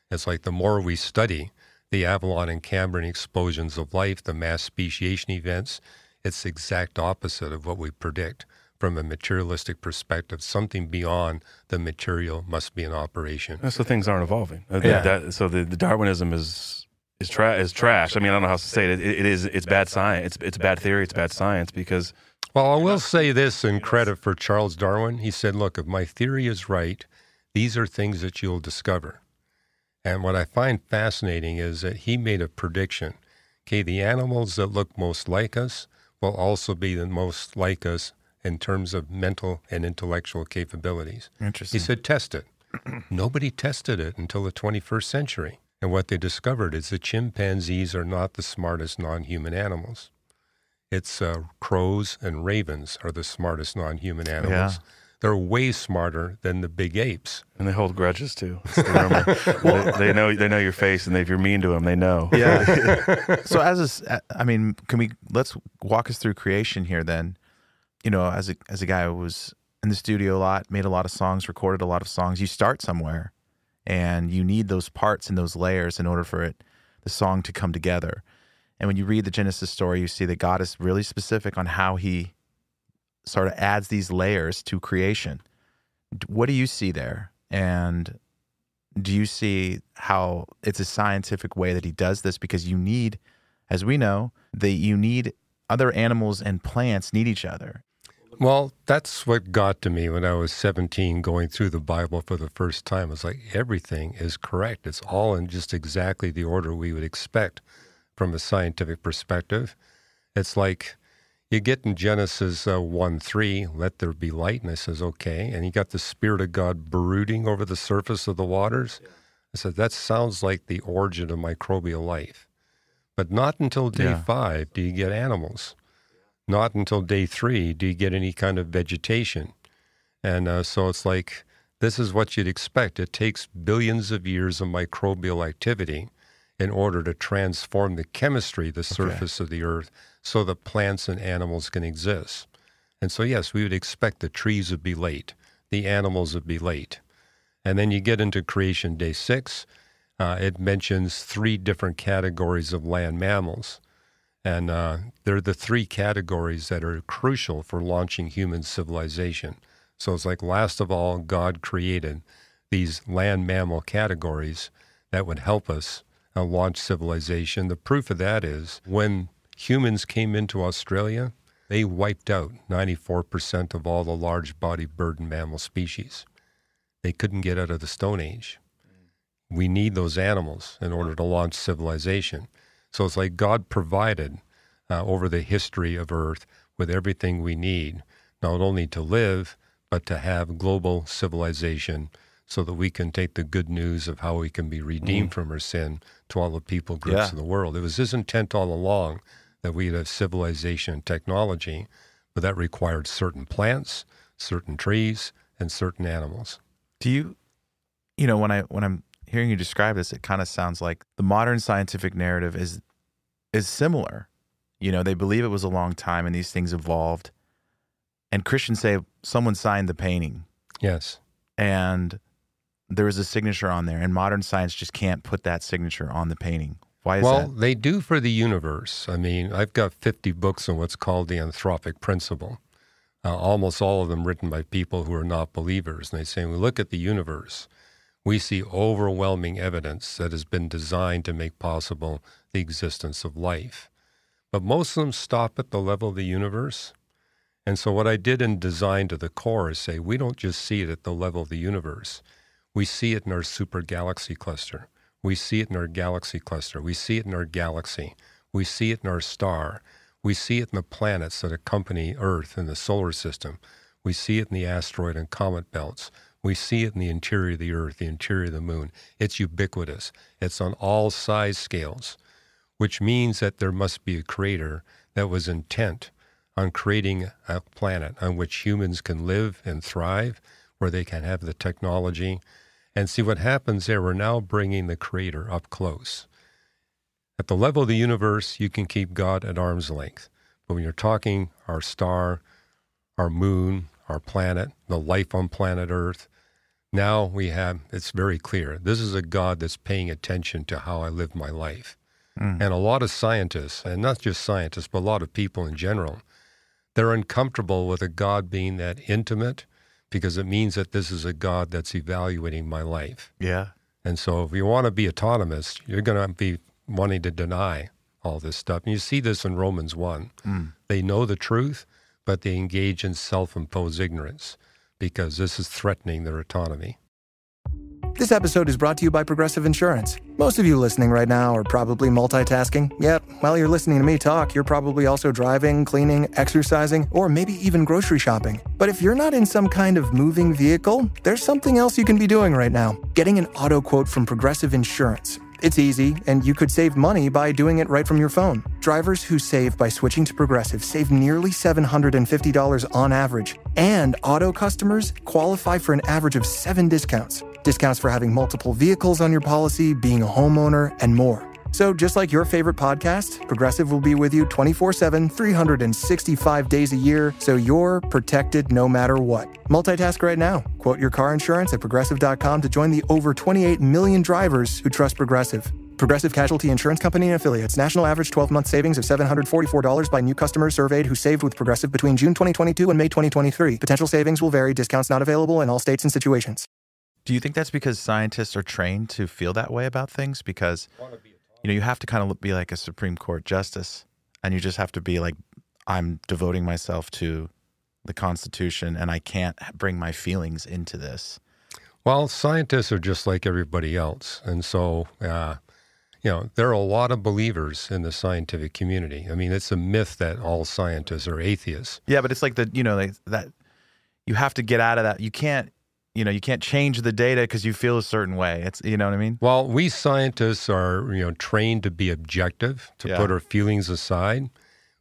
It's like the more we study the Avalon and Cambrian explosions of life, the mass speciation events, it's the exact opposite of what we predict. From a materialistic perspective, something beyond the material must be in operation. So things aren't evolving. Yeah. So the Darwinism is trash. I mean, I don't know how to say it. It's bad science. It's bad theory. It's bad science because. Well, I will say this in credit for Charles Darwin. He said, look, if my theory is right, these are things that you'll discover. And what I find fascinating is that he made a prediction. Okay, the animals that look most like us will also be the most like us in terms of mental and intellectual capabilities. Interesting. He said, test it. Nobody tested it until the 21st century. And what they discovered is that chimpanzees are not the smartest non-human animals. It's crows and ravens are the smartest non-human animals. Yeah. They're way smarter than the big apes. And they hold grudges too. That's the rumor. they know your face, and if you're mean to them, they know. Yeah. So let's walk us through creation here then. You know, as a guy who was in the studio a lot, made a lot of songs, recorded a lot of songs, you start somewhere and you need those parts and those layers in order for the song to come together. And when you read the Genesis story, you see that God is really specific on how he sort of adds these layers to creation. What do you see there? And do you see how it's a scientific way that he does this? Because you need, as we know, other animals and plants need each other. Well, that's what got to me when I was 17 going through the Bible for the first time. It's like everything is correct. It's all in just exactly the order we would expect from a scientific perspective. It's like you get in Genesis 1:3, let there be light, and I says, okay. And you got the Spirit of God brooding over the surface of the waters. I said, that sounds like the origin of microbial life. But not until day 5 do you get animals. Not until day 3 do you get any kind of vegetation. And so it's like, this is what you'd expect. It takes billions of years of microbial activity in order to transform the chemistry, the surface of the earth, so that plants and animals can exist. And so, yes, we would expect the trees would be late, the animals would be late. And then you get into creation day 6. It mentions 3 different categories of land mammals. And they're the 3 categories that are crucial for launching human civilization. So it's like, last of all, God created these land mammal categories that would help us launch civilization. The proof of that is when humans came into Australia, they wiped out 94% of all the large-bodied bird and mammal species. They couldn't get out of the Stone Age. We need those animals in order to launch civilization. So it's like God provided over the history of Earth with everything we need, not only to live, but to have global civilization so that we can take the good news of how we can be redeemed from our sin to all the people groups of the world. It was his intent all along that we'd have civilization and technology, but that required certain plants, certain trees, and certain animals. Do you know, when I'm hearing you describe this, it kind of sounds like the modern scientific narrative is similar. You know, they believe it was a long time and these things evolved. And Christians say someone signed the painting. Yes. And there is a signature on there, and modern science just can't put that signature on the painting. Why is that? Well, they do for the universe. I mean, I've got 50 books on what's called the anthropic principle. Almost all of them written by people who are not believers. And they say, when we look at the universe, we see overwhelming evidence that has been designed to make possible the existence of life. But most of them stop at the level of the universe. And so what I did in Design to the Core is say, we don't just see it at the level of the universe. We see it in our super galaxy cluster. We see it in our galaxy cluster. We see it in our galaxy. We see it in our star. We see it in the planets that accompany Earth in the solar system. We see it in the asteroid and comet belts. We see it in the interior of the Earth, the interior of the Moon. It's ubiquitous. It's on all size scales, which means that there must be a creator that was intent on creating a planet on which humans can live and thrive, where they can have the technology. And see what happens there, we're now bringing the creator up close. At the level of the universe, you can keep God at arm's length. But when you're talking our star, our moon, our planet, the life on planet Earth, now it's very clear. This is a God that's paying attention to how I live my life. And a lot of scientists, and not just scientists, but a lot of people in general, they're uncomfortable with a God being that intimate because it means that this is a God that's evaluating my life. Yeah. And so if you want to be autonomous, you're going to be wanting to deny all this stuff. And you see this in Romans 1. They know the truth, but they engage in self-imposed ignorance because this is threatening their autonomy. This episode is brought to you by Progressive Insurance. Most of you listening right now are probably multitasking. Yep, while you're listening to me talk, you're probably also driving, cleaning, exercising, or maybe even grocery shopping. But if you're not in some kind of moving vehicle, there's something else you can be doing right now. Getting an auto quote from Progressive Insurance. It's easy, and you could save money by doing it right from your phone. Drivers who save by switching to Progressive save nearly $750 on average. And auto customers qualify for an average of 7 discounts. Discounts for having multiple vehicles on your policy, being a homeowner, and more. So just like your favorite podcast, Progressive will be with you 24/7, 365 days a year, so you're protected no matter what. Multitask right now. Quote your car insurance at Progressive.com to join the over 28 million drivers who trust Progressive. Progressive Casualty Insurance Company and Affiliates. National average 12-month savings of $744 by new customers surveyed who saved with Progressive between June 2022 and May 2023. Potential savings will vary. Discounts not available in all states and situations. Do you think that's because scientists are trained to feel that way about things? Because, you have to kind of be like a Supreme Court justice, and you just have to be like, I'm devoting myself to the Constitution, and I can't bring my feelings into this. Well, scientists are just like everybody else. And so, there are a lot of believers in the scientific community. I mean, it's a myth that all scientists are atheists. Yeah, but it's like that you have to get out of that. You can't change the data because you feel a certain way. It's, you know what I mean? Well, we scientists are, trained to be objective, to put our feelings aside.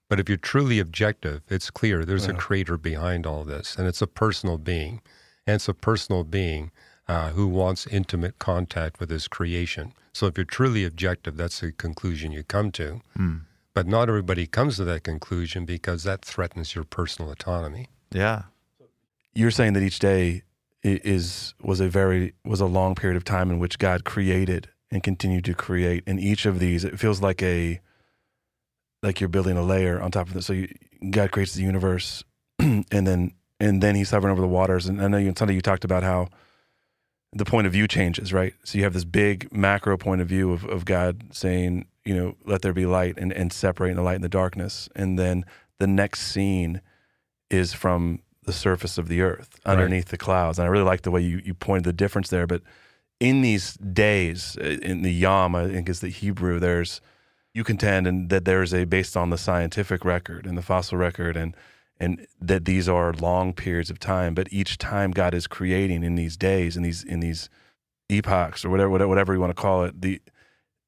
But if you're truly objective, it's clear there's a creator behind all this, and it's a personal being. And it's a personal being who wants intimate contact with his creation. So if you're truly objective, that's the conclusion you come to. But not everybody comes to that conclusion because that threatens your personal autonomy. Yeah. You're saying that each day was a long period of time in which God created and continued to create. And each of these, it feels like you're building a layer on top of it. So God creates the universe, and then He's hovering over the waters. And I know you talked about how the point of view changes, right? So you have this big macro point of view of God saying, let there be light, and separating the light and the darkness. And then the next scene is from the surface of the earth, underneath the clouds. And I really like the way you pointed the difference there. But in these days, in the Yom, I think is the Hebrew, you contend and that there's based on the scientific record and the fossil record, and that these are long periods of time. But each time God is creating in these days, in these epochs, or whatever you want to call it,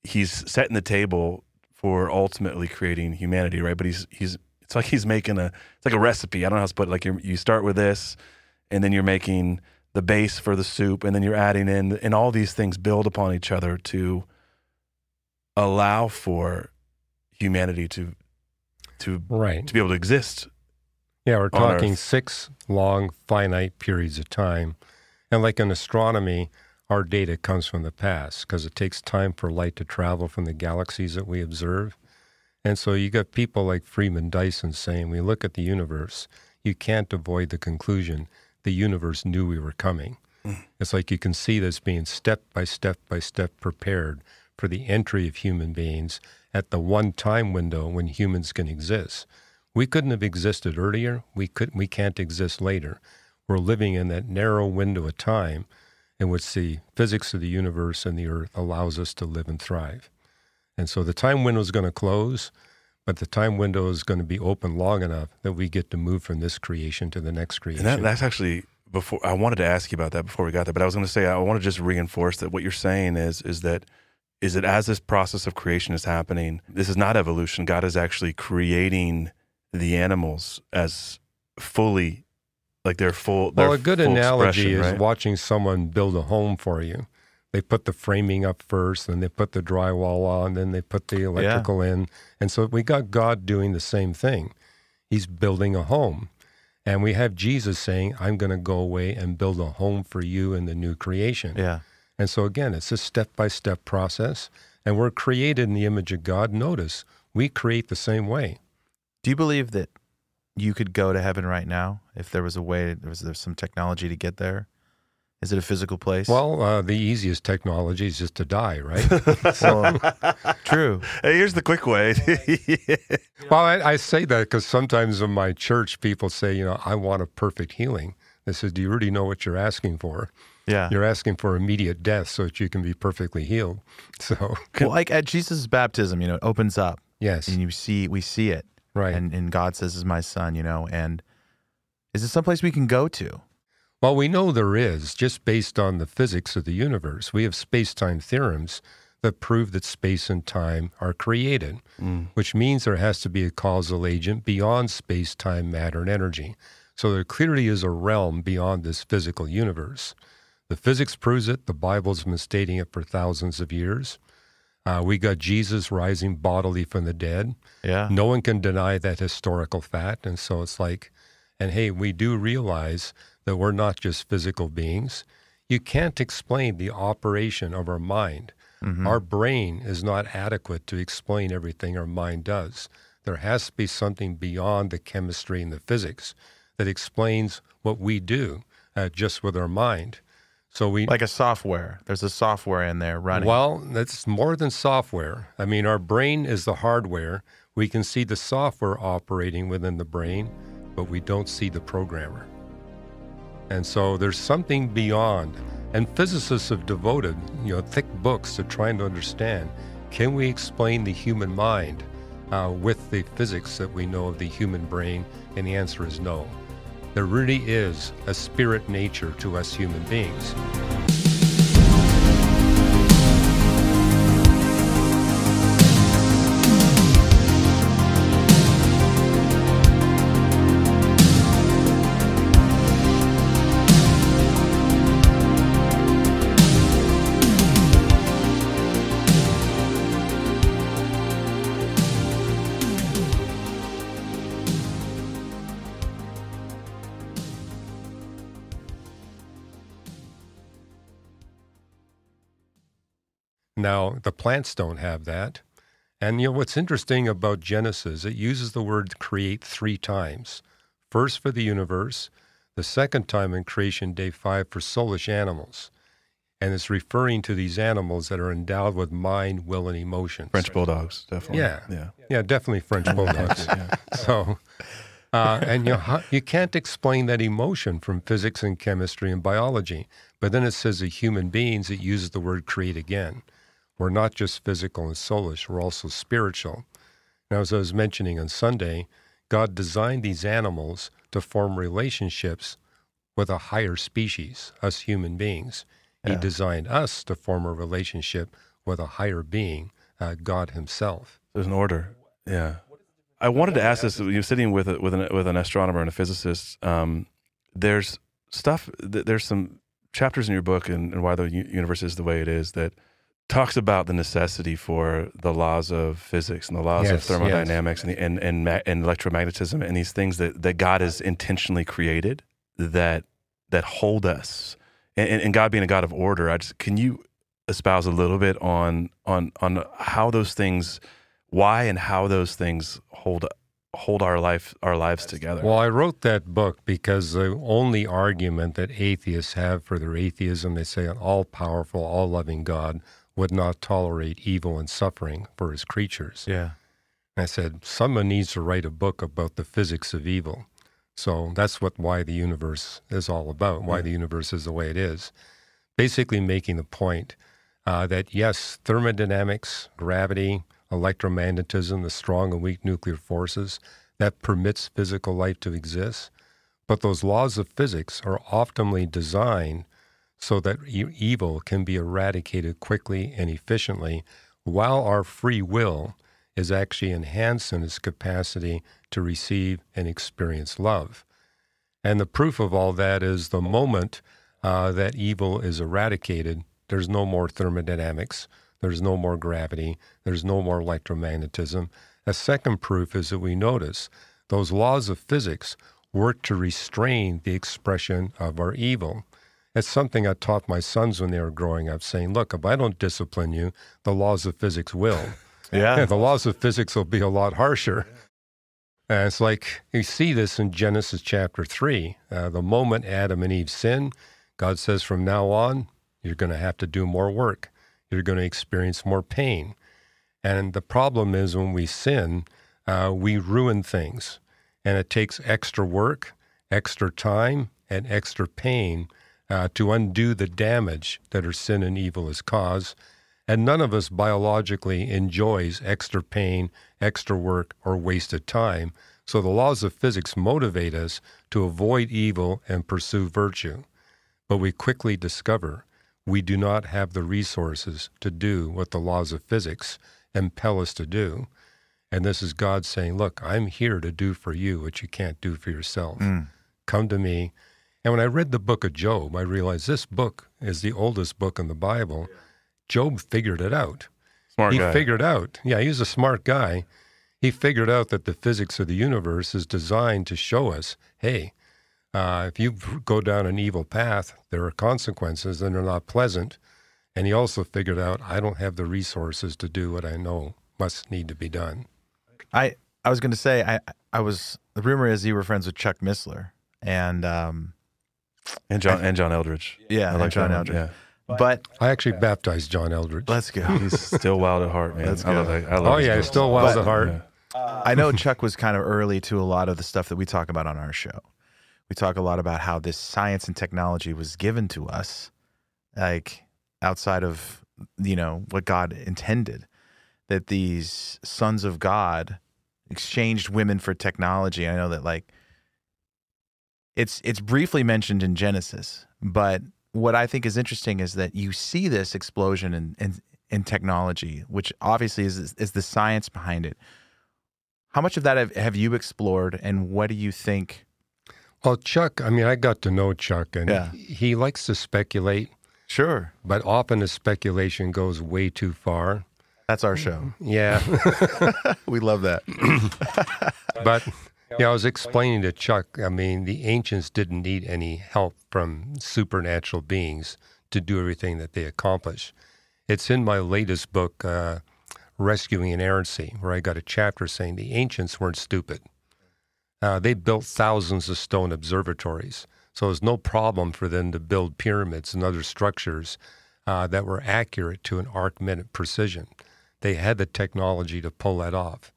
He's setting the table for ultimately creating humanity, right? But it's like He's making it's like a recipe. I don't know how to put it. Like you start with this, and then you're making the base for the soup, and then you're adding in, and all these things build upon each other to allow for humanity to be able to exist. Yeah, we're talking 6 long, finite periods of time. And like in astronomy, our data comes from the past because it takes time for light to travel from the galaxies that we observe. And so you got people like Freeman Dyson saying, when you look at the universe, you can't avoid the conclusion the universe knew we were coming. It's like you can see this being step by step by step prepared for the entry of human beings at the one time window when humans can exist. We couldn't have existed earlier. We can't exist later. We're living in that narrow window of time in which the physics of the universe and the earth allows us to live and thrive. And so the time window is going to close, but the time window is going to be open long enough that we get to move from this creation to the next creation. And that's actually, before I wanted to ask you about that before we got there, but I was going to say, I want to just reinforce that what you're saying is that as this process of creation is happening, this is not evolution. God is actually creating the animals as fully, like they're full. Well, a good analogy is right? watching someone build a home for you. They put the framing up first, then they put the drywall on, then they put the electrical in. And so we got God doing the same thing. He's building a home. And we have Jesus saying, I'm going to go away and build a home for you in the new creation. Yeah. And so again, it's a step-by-step process. And we're created in the image of God. Notice, we create the same way. Do you believe that you could go to heaven right now if there was a way, there's some technology to get there? Is it a physical place? Well, the easiest technology is just to die, right? True. Hey, here's the quick way. Well, I say that because sometimes in my church, people say, I want a perfect healing. They say, do you really know what you're asking for? Yeah. You're asking for immediate death so that you can be perfectly healed. So, well, like at Jesus' baptism, it opens up. Yes. And we see it. Right. And God says, "This is my son," and is it someplace we can go to? Well, we know there is, just based on the physics of the universe. We have space-time theorems that prove that space and time are created, which means there has to be a causal agent beyond space-time, matter, and energy. So there clearly is a realm beyond this physical universe. The physics proves it. The Bible's been stating it for thousands of years. We got Jesus rising bodily from the dead. Yeah. No one can deny that historical fact. And so it's like, and hey, we do realize that we're not just physical beings. You can't explain the operation of our mind. Mm-hmm. Our brain is not adequate to explain everything our mind does. There has to be something beyond the chemistry and the physics that explains what we do just with our mind. So like a software. There's a software in there running. Well, that's more than software. I mean, our brain is the hardware. We can see the software operating within the brain, but we don't see the programmer. And so there's something beyond. And physicists have devoted, thick books to trying to understand, can we explain the human mind with the physics that we know of the human brain? And the answer is no. There really is a spirit nature to us human beings. Now, the plants don't have that. And what's interesting about Genesis, it uses the word create 3 times. First for the universe, the second time in creation, day 5, for soulish animals. And it's referring to these animals that are endowed with mind, will, and emotions. French bulldogs, definitely. Yeah, definitely French bulldogs. So, and you can't explain that emotion from physics and chemistry and biology. But then it says that human beings, it uses the word create again. We're not just physical and soulish, we're also spiritual. Now, as I was mentioning on Sunday, God designed these animals to form relationships with a higher species, us human beings. He designed us to form a relationship with a higher being, God himself. There's an order, yeah. I wanted to ask this, you're sitting with an astronomer and a physicist. There's some chapters in your book and why the universe is the way it is that talks about the necessity for the laws of physics and the laws of thermodynamics and electromagnetism and these things that God has intentionally created that hold us. And God being a God of order, can you espouse a little bit on how those things, why and how those things hold our lives together? Well, I wrote that book because the only argument that atheists have for their atheism, they say an all-powerful, all-loving God would not tolerate evil and suffering for his creatures. Yeah. And I said, someone needs to write a book about the physics of evil. So that's why the universe is all about, why the universe is the way it is. Basically making the point that, yes, thermodynamics, gravity, electromagnetism, the strong and weak nuclear forces that permits physical life to exist. But those laws of physics are optimally designed so that evil can be eradicated quickly and efficiently, while our free will is actually enhanced in its capacity to receive and experience love. And the proof of all that is the moment that evil is eradicated, there's no more thermodynamics, there's no more gravity, there's no more electromagnetism. A second proof is that we notice those laws of physics work to restrain the expression of our evil. It's something I taught my sons when they were growing up, saying, look, if I don't discipline you, the laws of physics will. Yeah. The laws of physics will be a lot harsher. And it's like, you see this in Genesis chapter 3. The moment Adam and Eve sin, God says from now on, you're going to have to do more work. You're going to experience more pain. And the problem is when we sin, we ruin things. And it takes extra work, extra time, and extra pain to undo the damage that our sin and evil has caused. And none of us biologically enjoys extra pain, extra work, or wasted time. So the laws of physics motivate us to avoid evil and pursue virtue. But we quickly discover we do not have the resources to do what the laws of physics impel us to do. And this is God saying, look, I'm here to do for you what you can't do for yourself. Come to me. And when I read the book of Job, I realized this book is the oldest book in the Bible. Job figured it out. Smart guy. He figured out. Yeah, he was a smart guy. He figured out that the physics of the universe is designed to show us, hey, if you go down an evil path, there are consequences and they're not pleasant. And he also figured out, I don't have the resources to do what I know must need to be done. I was going to say, the rumor is you were friends with Chuck Missler and John Eldridge. Yeah, I like John that one, Eldridge. yeah. But I actually baptized John Eldridge. let's go. He's still wild at heart, man. Let's I love go. that. I love his he's book. still wild at heart. Yeah. I know Chuck was kind of early to a lot of the stuff that we talk about on our show. We talk a lot about how this science and technology was given to us, like outside of, what God intended, that these sons of God exchanged women for technology. I know that it's briefly mentioned in Genesis, but what I think is interesting is that you see this explosion in technology, which obviously is the science behind it. How much of that have you explored, and what do you think? Well, Chuck, I got to know Chuck, and he likes to speculate. Sure. But often his speculation goes way too far. That's our show. Yeah. We love that. But, I was explaining to Chuck, the ancients didn't need any help from supernatural beings to do everything that they accomplished. It's in my latest book, Rescuing Inerrancy, where I got a chapter saying the ancients weren't stupid. They built thousands of stone observatories, so it was no problem for them to build pyramids and other structures that were accurate to an arc-minute precision. They had the technology to pull that off.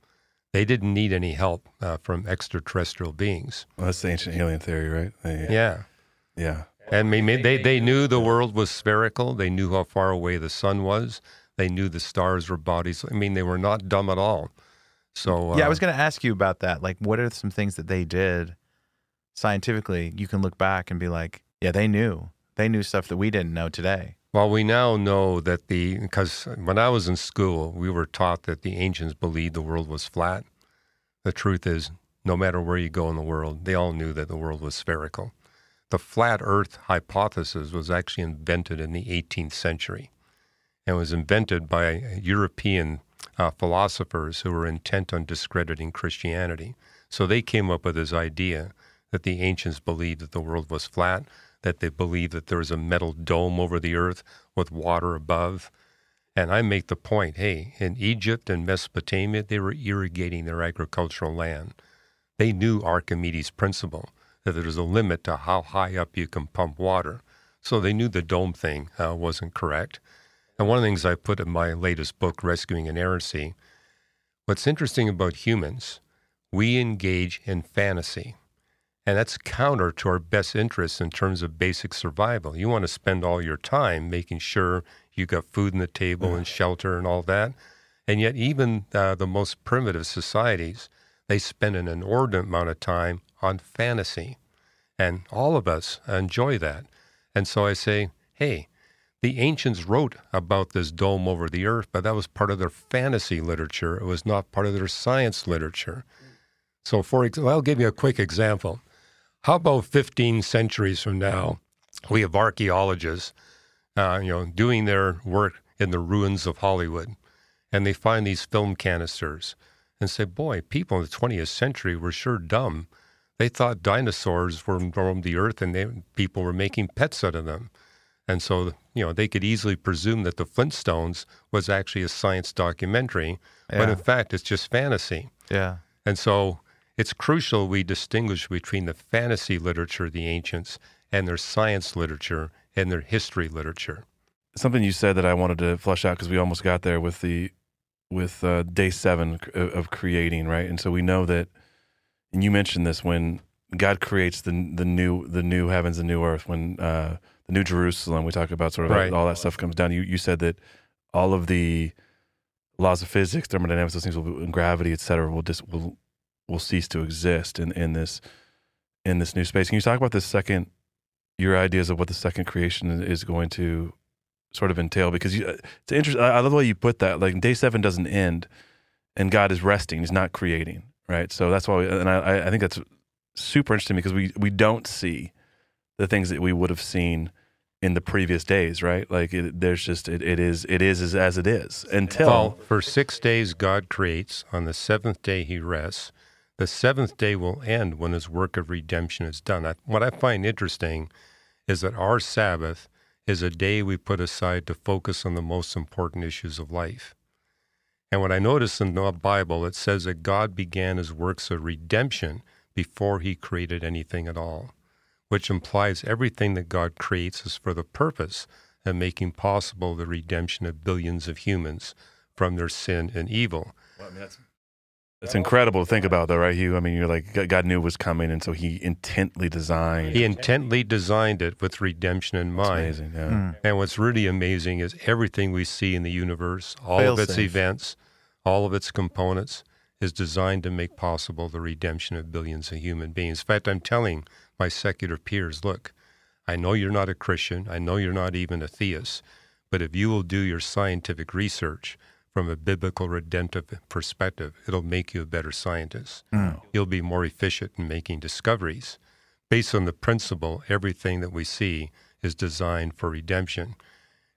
They didn't need any help from extraterrestrial beings. Well, that's the ancient alien theory, right? Yeah. And they knew the world was spherical. They knew how far away the sun was. They knew the stars were bodies. They were not dumb at all. So I was going to ask you about that. Like, what are some things that they did scientifically? You can look back and be like, yeah, they knew stuff that we didn't know today. Well, we now know that because when I was in school, we were taught that the ancients believed the world was flat. The truth is, no matter where you go in the world, they all knew that the world was spherical. The flat earth hypothesis was actually invented in the 18th century. And was invented by European philosophers who were intent on discrediting Christianity. So they came up with this idea that the ancients believed that the world was flat, that they believed that there was a metal dome over the earth with water above. And I make the point, hey, in Egypt and Mesopotamia, they were irrigating their agricultural land. They knew Archimedes' principle, that there's a limit to how high up you can pump water. So they knew the dome thing wasn't correct. And one of the things I put in my latest book, Rescuing Inerrancy, what's interesting about humans, we engage in fantasy. And that's counter to our best interests in terms of basic survival. You want to spend all your time making sure you got food on the table and shelter and all that. And yet even the most primitive societies, they spend an inordinate amount of time on fantasy. And all of us enjoy that. And so I say, hey, the ancients wrote about this dome over the earth, but that was part of their fantasy literature. It was not part of their science literature. So I'll give you a quick example. How about 15 centuries from now, we have archaeologists, doing their work in the ruins of Hollywood, and they find these film canisters and say, boy, people in the 20th century were sure dumb. They thought dinosaurs roamed the earth and people were making pets out of them. And so, they could easily presume that the Flintstones was actually a science documentary, but in fact, it's just fantasy. Yeah. And so it's crucial we distinguish between the fantasy literature of the ancients and their science literature and their history literature. Something you said that I wanted to flesh out because we almost got there with day 7 of creating, right? And so we know that, and you mentioned this, when God creates the new heavens and new earth, when the New Jerusalem, we talk about sort of right. all that stuff comes down. You said that all of the laws of physics, thermodynamics, those things, and gravity, et cetera, will cease to exist in this new space. Can you talk about your ideas of what the second creation is going to sort of entail? Because it's interesting. I love the way you put that. Like, day 7 doesn't end, and God is resting; He's not creating, right? So that's why. I think that's super interesting because we don't see the things that we would have seen in the previous days, right? Like, it is as it is until. Well, for 6 days God creates; on the 7th day He rests. The 7th day will end when His work of redemption is done. What I find interesting is that our Sabbath is a day we put aside to focus on the most important issues of life. And what I notice in the Bible, it says that God began His works of redemption before He created anything at all, which implies everything that God creates is for the purpose of making possible the redemption of billions of humans from their sin and evil. Well, I mean, that's incredible to think about, though, right, Hugh? I mean, you're like, God knew it was coming, and so He intently designed. He intently designed it with redemption in mind. That's amazing, yeah. And what's really amazing is everything we see in the universe, all of its events, all of its components, is designed to make possible the redemption of billions of human beings. In fact, I'm telling my secular peers, look, I know you're not a Christian, I know you're not even a theist, but if you will do your scientific research from a biblical redemptive perspective, it'll make you a better scientist. You'll be more efficient in making discoveries. Based on the principle, everything that we see is designed for redemption.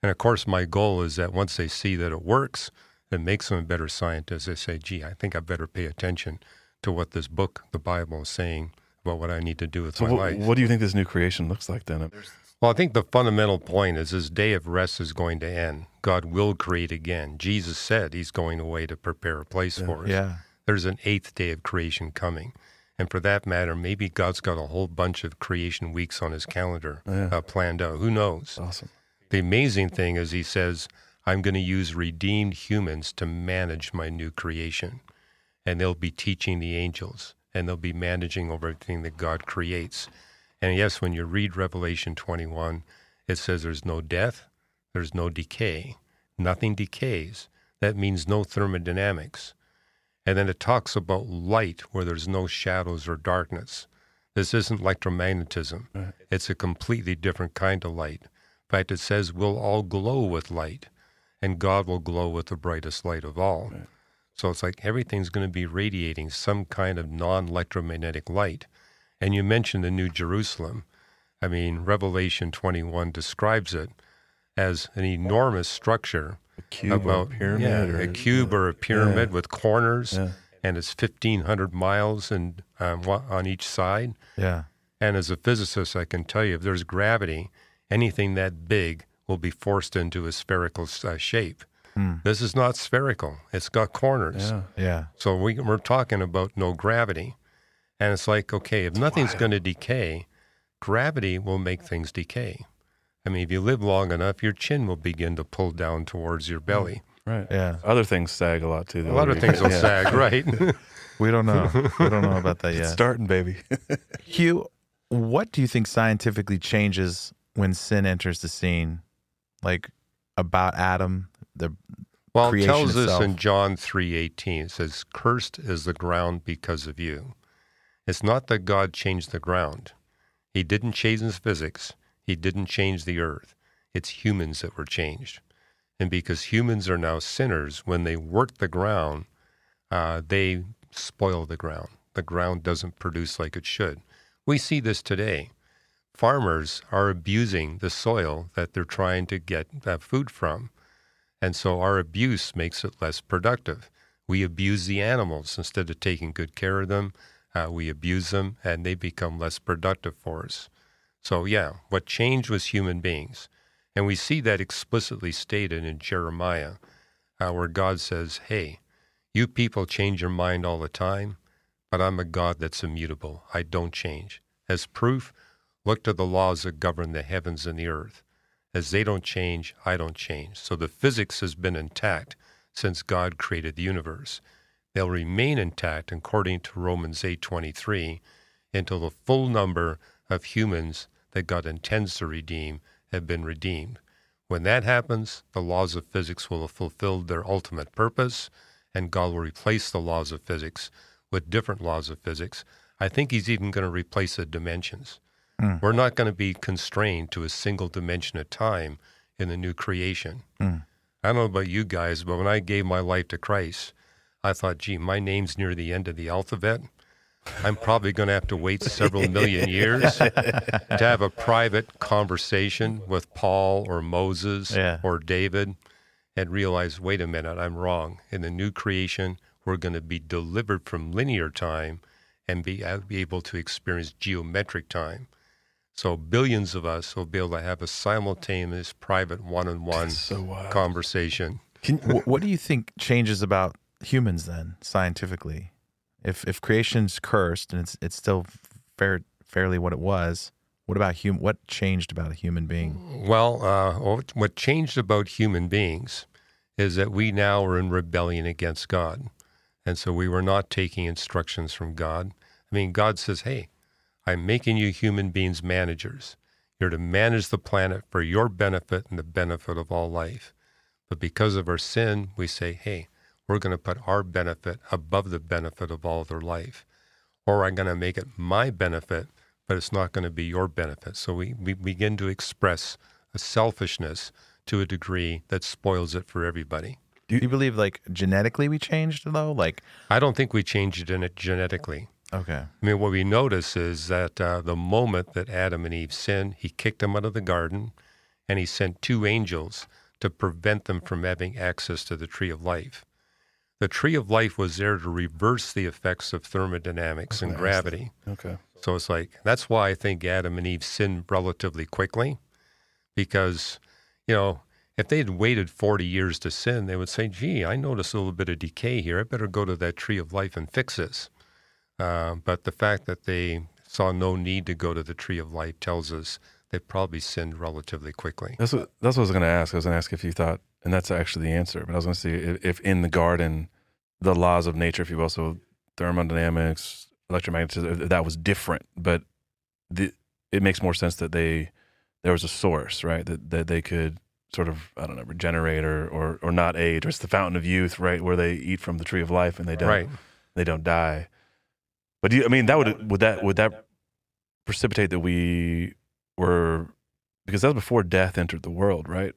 And of course, my goal is that once they see that it works, it makes them a better scientist. They say, gee, I think I better pay attention to what this book, the Bible, is saying about what I need to do with my life. What do you think this new creation looks like then? Well, I think the fundamental point is this day of rest is going to end. God will create again. Jesus said He's going away to prepare a place for us. Yeah. There's an 8th day of creation coming. And for that matter, maybe God's got a whole bunch of creation weeks on His calendar planned out. Who knows? Awesome. The amazing thing is He says, I'm going to use redeemed humans to manage my new creation. And they'll be teaching the angels, and they'll be managing over everything that God creates. And yes, when you read Revelation 21, it says there's no death, there's no decay. Nothing decays. That means no thermodynamics. And then it talks about light where there's no shadows or darkness. This isn't electromagnetism. Right. It's a completely different kind of light. In fact, it says we'll all glow with light, and God will glow with the brightest light of all. Right. So it's like everything's going to be radiating some kind of non-electromagnetic light. And you mentioned the New Jerusalem. I mean, Revelation 21 describes it as an enormous structure. A cube or a pyramid. A cube or a pyramid with corners, and it's 1,500 miles and on each side. Yeah. And as a physicist, I can tell you, if there's gravity, anything that big will be forced into a spherical shape. This is not spherical. It's got corners. Yeah. So we're talking about no gravity. And it's like, okay, if nothing's going to decay, gravity will make things decay. I mean, if you live long enough, your chin will begin to pull down towards your belly. Right. Yeah. Other things sag a lot, too. A lot of things will sag, right? We don't know. We don't know about that yet. It's starting, baby. Hugh, what do you think scientifically changes when sin enters the scene? Like, about Adam? Well, Well, it creation tells us itself. in John 3:18, it says, "Cursed is the ground because of you." It's not that God changed the ground. He didn't change the physics. He didn't change the earth. It's humans that were changed. And because humans are now sinners, when they work the ground, they spoil the ground. The ground doesn't produce like it should. We see this today. Farmers are abusing the soil that they're trying to get food from. And so our abuse makes it less productive. We abuse the animals instead of taking good care of them. We abuse them, and they become less productive for us. So, yeah, what changed was human beings. And we see that explicitly stated in Jeremiah, where God says, hey, you people change your mind all the time, but I'm a God that's immutable. I don't change. As proof, look to the laws that govern the heavens and the earth. As they don't change, I don't change. So the physics has been intact since God created the universe. They'll remain intact according to Romans 8:23 until the full number of humans that God intends to redeem have been redeemed. When that happens, the laws of physics will have fulfilled their ultimate purpose, and God will replace the laws of physics with different laws of physics. I think he's even going to replace the dimensions. We're not going to be constrained to a single dimension at time in the new creation. I don't know about you guys, but when I gave my life to Christ, I thought, gee, my name's near the end of the alphabet. I'm probably going to have to wait several million years to have a private conversation with Paul or Moses or David and realize, wait a minute, I'm wrong. In the new creation, we're going to be delivered from linear time and be able to experience geometric time. So billions of us will be able to have a simultaneous private one-on-one conversation. What do you think changes about humans then, scientifically? If creation's cursed and it's still fairly what it was, what changed about a human being? Well, what changed about human beings is that we now are in rebellion against God. And so we were not taking instructions from God. I mean, God says, hey, I'm making you human beings managers. You're to manage the planet for your benefit and the benefit of all life. But because of our sin, we say, hey, we're going to put our benefit above the benefit of all other life. Or I'm going to make it my benefit, but it's not going to be your benefit. So we begin to express a selfishness to a degree that spoils it for everybody. Do you believe, like, genetically we changed, though? Like, I don't think we changed it genetically. Okay. I mean, what we notice is that the moment that Adam and Eve sinned, he kicked them out of the garden, and he sent 2 angels to prevent them from having access to the tree of life. The tree of life was there to reverse the effects of thermodynamics and gravity. Okay. So it's like, that's why I think Adam and Eve sinned relatively quickly, because, you know, if they had waited 40 years to sin, they would say, gee, I noticed a little bit of decay here. I better go to that tree of life and fix this. But the fact that they saw no need to go to the tree of life tells us they probably sinned relatively quickly. That's what I was going to ask. I was going to ask if you thought, and that's actually the answer, but I was going to see if in the garden, the laws of nature, if you will, so thermodynamics, electromagnetism, if that was different, but it makes more sense that there was a source, right? That they could sort of, I don't know, regenerate or not age, or it's the fountain of youth, right? Where they eat from the tree of life and they don't die. But would that precipitate that we were, because that was before death entered the world, right?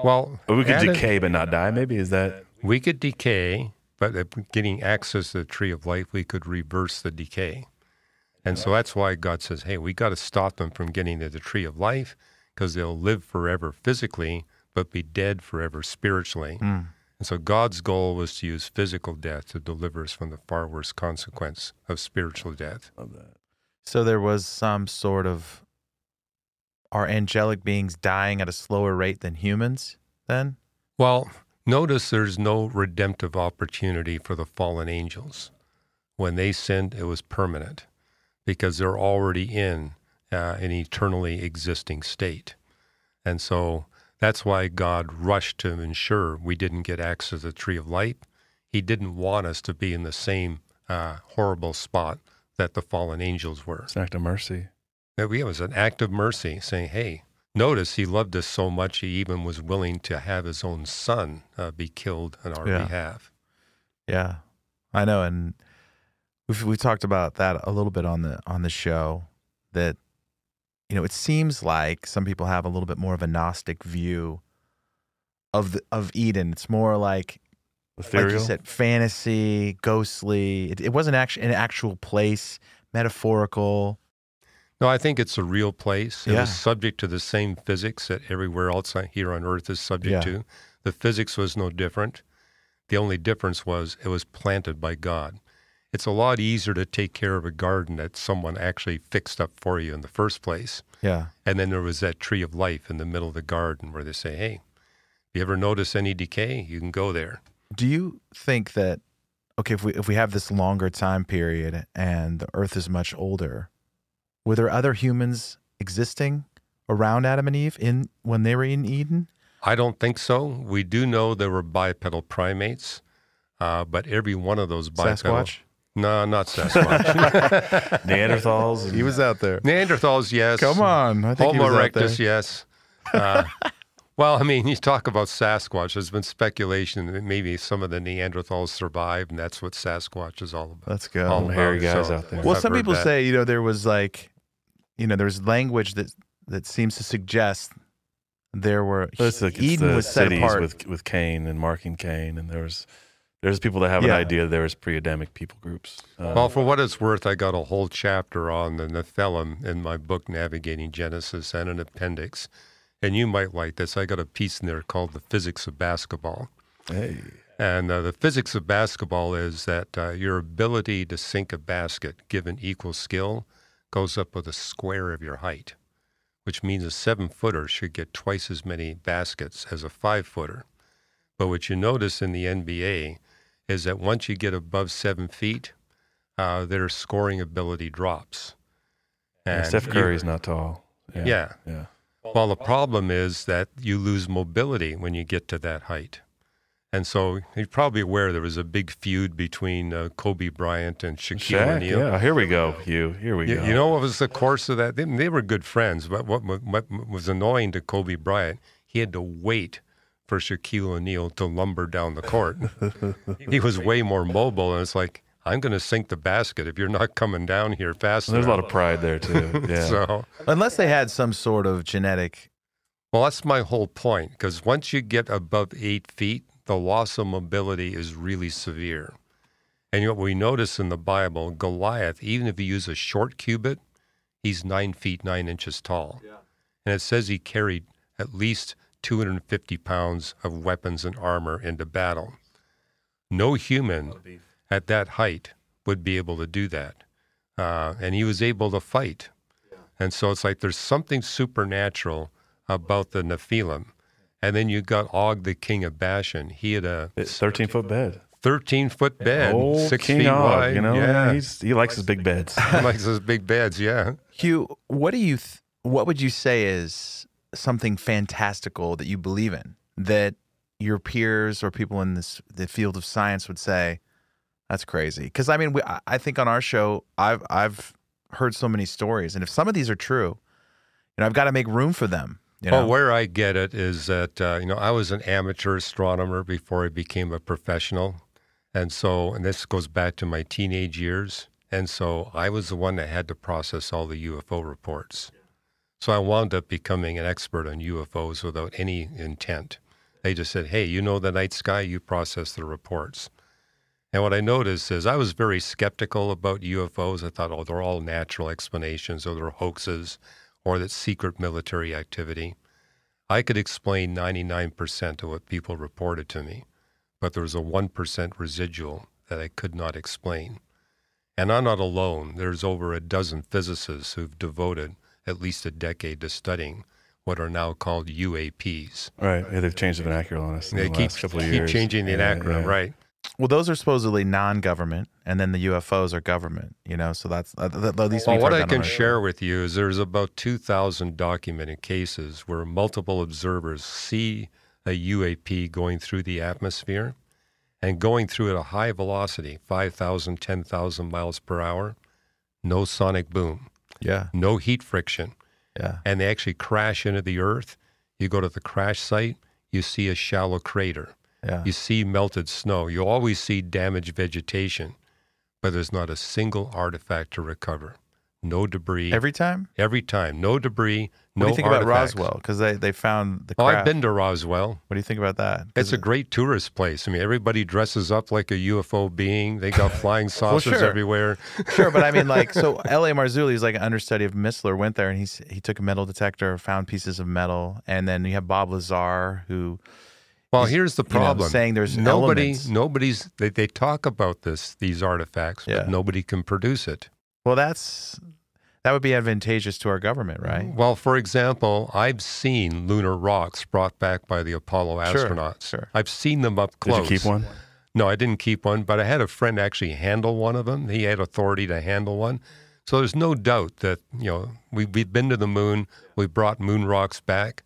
Well, or we could decay but not die. Maybe is that we could decay, but getting access to the tree of life, we could reverse the decay. And so that's why God says, hey, we got to stop them from getting to the tree of life, because they'll live forever physically, but be dead forever spiritually. And so God's goal was to use physical death to deliver us from the far worse consequence of spiritual death. Love that. So there was some sort of, are angelic beings dying at a slower rate than humans then? Well, notice there's no redemptive opportunity for the fallen angels. When they sinned, it was permanent, because they're already in an eternally existing state. And so that's why God rushed to ensure we didn't get access to the tree of life. He didn't want us to be in the same horrible spot that the fallen angels were. It's an act of mercy. It was an act of mercy, saying, hey, Notice he loved us so much he even was willing to have his own son be killed on our behalf. Yeah, I know, and we talked about that a little bit on the show. That it seems like some people have a little bit more of a Gnostic view of Eden. It's more like you said, fantasy, ghostly. It wasn't actually an actual place, metaphorical. No, I think it's a real place. It was subject to the same physics that everywhere else here on Earth is subject to. The physics was no different. The only difference was it was planted by God. It's a lot easier to take care of a garden that someone actually fixed up for you in the first place. Yeah. And then there was that tree of life in the middle of the garden where they say, hey, if you ever notice any decay, you can go there. Do you think that, okay, if we have this longer time period and the Earth is much older, were there other humans existing around Adam and Eve when they were in Eden? I don't think so. We do know there were bipedal primates, but every one of those bipedal... Sasquatch? No, not Sasquatch. Neanderthals? He was out there. Neanderthals, yes. Come on. I think Homo he was out erectus, there. yes. Well, I mean, you talk about Sasquatch. There's been speculation that maybe some of the Neanderthals survived, and that's what Sasquatch is all about. Let's go. All hairy guys out there. Well, some people say, there was there's language that seems to suggest there were Eden was set apart with Cain and marking Cain, and there's people that have an idea there was pre-Adamic people groups. Well, for what it's worth, I got a whole chapter on the Nephilim in my book, Navigating Genesis, and an appendix. And you might like this. I got a piece in there called The Physics of Basketball. Hey. And the physics of basketball is that your ability to sink a basket, given equal skill, goes up with a square of your height, which means a 7-footer should get twice as many baskets as a 5-footer. But what you notice in the NBA is that once you get above 7 feet, their scoring ability drops. And Steph Curry's not tall. Yeah. Well, the problem is that you lose mobility when you get to that height. And so you're probably aware there was a big feud between Kobe Bryant and Shaquille O'Neal. Yeah, here we go, Hugh. Here we go. You know what was the course of that? They were good friends, but what was annoying to Kobe Bryant, he had to wait for Shaquille O'Neal to lumber down the court. He was way more mobile, and it's like, I'm going to sink the basket if you're not coming down here fast enough. There's a lot of pride there, too. Yeah. So, unless they had some sort of genetic... Well, that's my whole point, because once you get above 8 feet, the loss of mobility is really severe. And what we notice in the Bible, Goliath, even if you use a short cubit, he's 9 feet 9 inches tall. Yeah. And it says he carried at least 250 pounds of weapons and armor into battle. No human at that height would be able to do that. And he was able to fight. Yeah. And so it's like there's something supernatural about the Nephilim. And then you got Og, the king of Bashan. He had a 13-foot bed. 13-foot bed, old 6 King feet Og, wide. Yeah. He likes his big beds. He likes his big beds, yeah. Hugh, what would you say is something fantastical that you believe in, that your peers or people in the field of science would say, that's crazy? Because I mean, I think on our show, I've heard so many stories, and if some of these are true, I've got to make room for them. Well, where I get it is that I was an amateur astronomer before I became a professional, and this goes back to my teenage years, and so I was the one that had to process all the UFO reports. So I wound up becoming an expert on UFOs without any intent. They just said, hey, you know the night sky, you process the reports. And what I noticed is I was very skeptical about UFOs. I thought, they're all natural explanations, or they're hoaxes, or that's secret military activity. I could explain 99% of what people reported to me, but there was a 1% residual that I could not explain. And I'm not alone. There's over a dozen physicists who've devoted at least a decade to studying what are now called UAPs. Right. Yeah, they've changed the vernacular on us in the last couple of Keep years. changing the acronym, right. Well, those are supposedly non-government, and then the UFOs are government, so that's at least. Well, what I can share with you is there's about 2,000 documented cases where multiple observers see a UAP going through the atmosphere and going through at a high velocity, 5,000, 10,000 miles per hour, no sonic boom, no heat friction, Yeah. and they actually crash into the earth. You go to the crash site, you see a shallow crater. Yeah. You see melted snow. You always see damaged vegetation, but there's not a single artifact to recover. No debris. Every time? Every time. No debris, What no do you think artifacts. about Roswell? Because they found the Oh, craft. I've been to Roswell. What do you think about that? It's a great tourist place. I mean, everybody dresses up like a UFO being. They got flying saucers sure. everywhere. Sure, but I mean, like, so L.A. Marzulli is like an understudy of Missler, went there, and he took a metal detector, found pieces of metal, and then you have Bob Lazar, who... Well, here's the problem. Saying there's elements. They talk about these artifacts, but nobody can produce it. Well, that would be advantageous to our government, right? Well, for example, I've seen lunar rocks brought back by the Apollo astronauts. Sure. I've seen them up close. Did you keep one? No, I didn't keep one, but I had a friend actually handle one of them. He had authority to handle one. So there's no doubt that, we've been to the moon, we brought moon rocks back,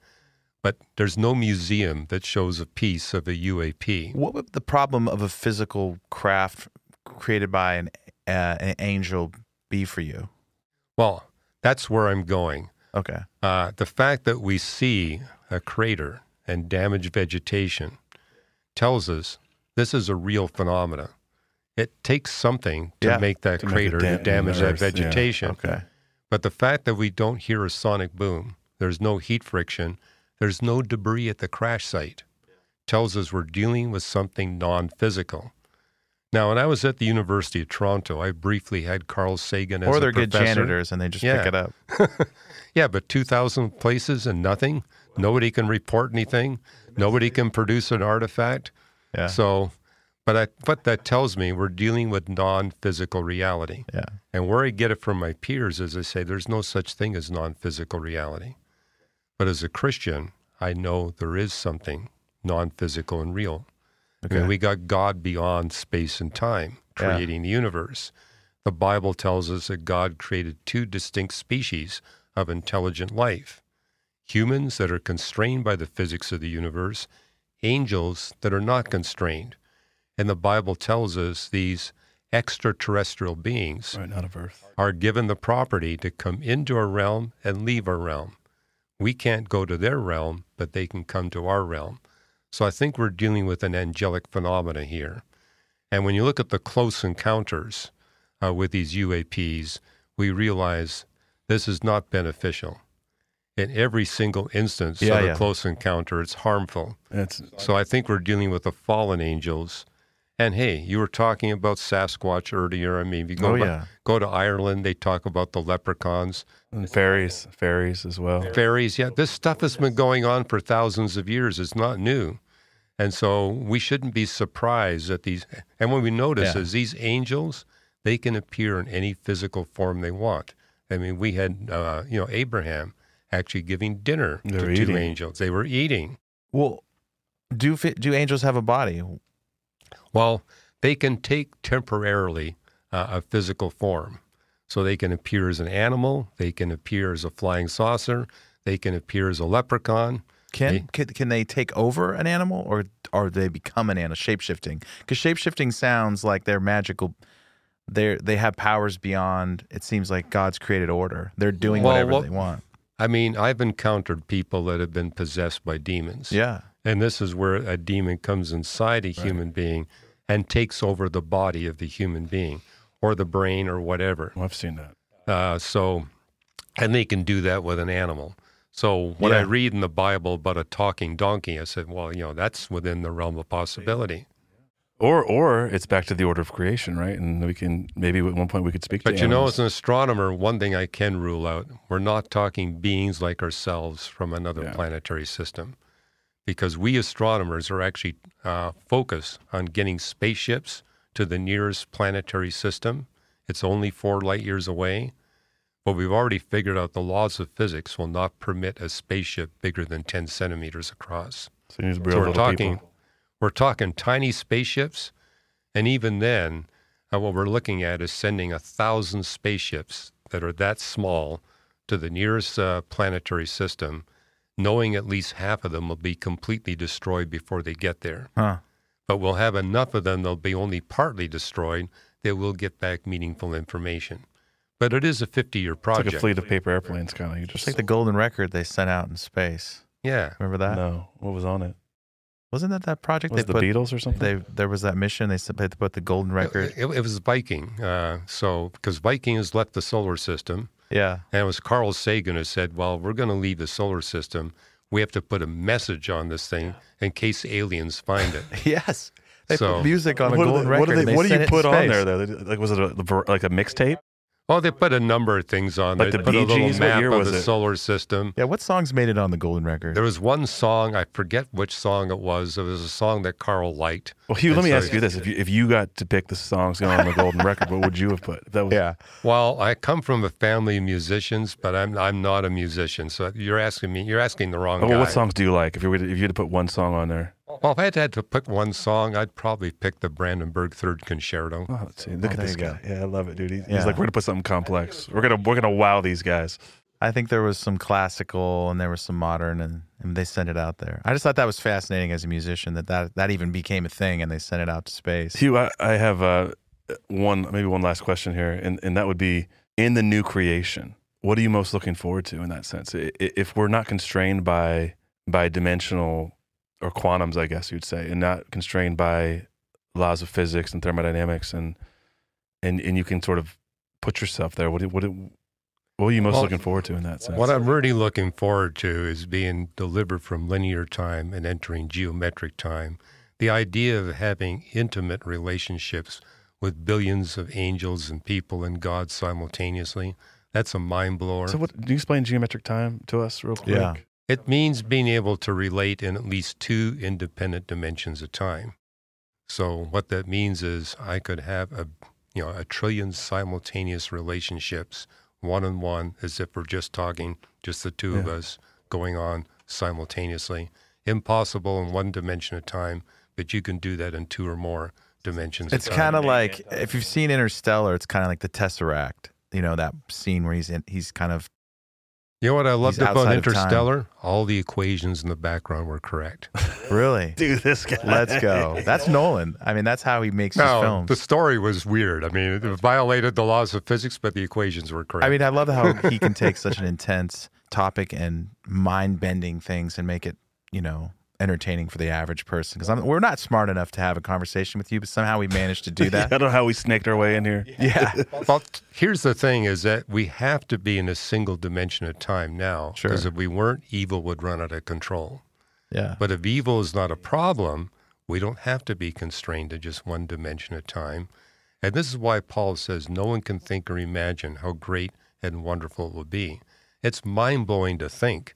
but there's no museum that shows a piece of a UAP. What would the problem of a physical craft created by an angel be for you? Well, that's where I'm going. Okay. The fact that we see a crater and damaged vegetation tells us this is a real phenomena. It takes something to make that crater and damage that vegetation. Yeah. Okay. But the fact that we don't hear a sonic boom, there's no heat friction, there's no debris at the crash site, tells us we're dealing with something non-physical. Now, when I was at the University of Toronto, I briefly had Carl Sagan as a professor. Or they're good janitors and they just pick it up. Yeah, but 2,000 places and nothing. Nobody can report anything. Nobody can produce an artifact. Yeah. So, what that tells me, we're dealing with non-physical reality. Yeah. And where I get it from my peers is I say there's no such thing as non-physical reality. But as a Christian, I know there is something non-physical and real. Okay. I mean, we got God beyond space and time, creating the universe. The Bible tells us that God created two distinct species of intelligent life. Humans that are constrained by the physics of the universe, angels that are not constrained. And the Bible tells us these extraterrestrial beings not of Earth. are given the property to come into our realm and leave our realm. We can't go to their realm, but they can come to our realm. So I think we're dealing with an angelic phenomena here. And when you look at the close encounters with these UAPs, we realize this is not beneficial. In every single instance of a close encounter, it's harmful. So I think we're dealing with the fallen angels. And hey, you were talking about Sasquatch earlier. I mean, if you go to Ireland, they talk about the leprechauns. And fairies as well. Fairies, yeah. This stuff has been going on for thousands of years. It's not new. And so we shouldn't be surprised at these. And what we notice is these angels, they can appear in any physical form they want. I mean, we had, Abraham actually giving dinner to two angels. They were eating. Well, do angels have a body? Well, they can take temporarily a physical form. So they can appear as an animal. They can appear as a flying saucer. They can appear as a leprechaun. Can they take over an animal, or they become an animal, shape-shifting? Because shape-shifting sounds like they're magical. They have powers beyond, it seems like, God's created order. They're doing whatever they want. I mean, I've encountered people that have been possessed by demons. Yeah. And this is where a demon comes inside a human being and takes over the body of the human being or the brain or whatever. Well, I've seen that. And they can do that with an animal. So when I read in the Bible about a talking donkey, I said, well, that's within the realm of possibility. Or it's back to the order of creation, right? And we can, maybe at one point we could speak to But animals. as an astronomer, one thing I can rule out, we're not talking beings like ourselves from another planetary system. Because we astronomers are actually focused on getting spaceships to the nearest planetary system. It's only 4 light years away. But we've already figured out the laws of physics will not permit a spaceship bigger than 10 centimeters across. So we're talking tiny spaceships, and even then, what we're looking at is sending 1,000 spaceships that are that small to the nearest planetary system, knowing at least half of them will be completely destroyed before they get there. But we'll have enough of them, they'll be only partly destroyed, they will get back meaningful information. But it is a 50-year project. It's like a fleet of paper airplanes, kind of. Just like the golden record they sent out in space. Yeah. Remember that? No. What was on it? Wasn't that project? Was it the Beatles or something? There was that mission. They put the golden record. It was Viking. Because Viking has left the solar system. Yeah. And it was Carl Sagan who said, well, we're going to leave the solar system. We have to put a message on this thing in case aliens find it. Yes. They put music on a golden record. What do you put on there, though? Like, was it like a mixtape? Oh, they put a number of things on there. Like the They put a Bee little Gees? What map year of was the it? solar system. Yeah, what songs made it on the golden record? There was one song, I forget which song it was. It was a song that Carl liked. Well, Hugh, let me ask you this. If you got to pick the songs going on the golden record, what would you have put? That was... Yeah. Well, I come from a family of musicians, but I'm not a musician. So you're asking the wrong guy. Well, what songs do you like? If you had to put one song on there. Well, if I had to pick one song, I'd probably pick the Brandenburg Third Concerto. Oh, let's see. Look at this guy. Yeah, I love it, dude. He's like, we're gonna put something complex. We're gonna wow these guys. I think there was some classical and there was some modern, and they sent it out there. I just thought that was fascinating as a musician that even became a thing, and they sent it out to space. Hugh, I have one last question here, and that would be, in the new creation, what are you most looking forward to in that sense? If we're not constrained by dimensional or quantums, I guess you'd say, and not constrained by laws of physics and thermodynamics, and you can sort of put yourself there. What are you most looking forward to in that sense? What I'm really looking forward to is being delivered from linear time and entering geometric time. The idea of having intimate relationships with billions of angels and people and God simultaneously, that's a mind blower. So can you explain geometric time to us real quick? Yeah. It means being able to relate in at least two independent dimensions of time. So what that means is I could have a trillion simultaneous relationships, one-on-one, as if we're just talking, just the two of us going on simultaneously. Impossible in one dimension of time, but you can do that in two or more dimensions It's of time. kind of like, if you've seen Interstellar, it's kind of like the Tesseract. You know, that scene where he's kind of... You know what I loved about outside of time. Interstellar? All the equations in the background were correct. Really? Dude, this guy. Let's go. That's Nolan. I mean, that's how he makes his films. The story was weird. I mean, it violated the laws of physics, but the equations were correct. I mean, I love how he can take such an intense topic and mind-bending things and make it, entertaining for the average person. Because we're not smart enough to have a conversation with you, but somehow we managed to do that. I don't know how we snaked our way in here. Yeah. Well, here's the thing is that we have to be in a single dimension of time now. Sure. Because if we weren't, evil would run out of control. Yeah. But if evil is not a problem, we don't have to be constrained to just one dimension at a time. And this is why Paul says no one can think or imagine how great and wonderful it will be. It's mind-blowing to think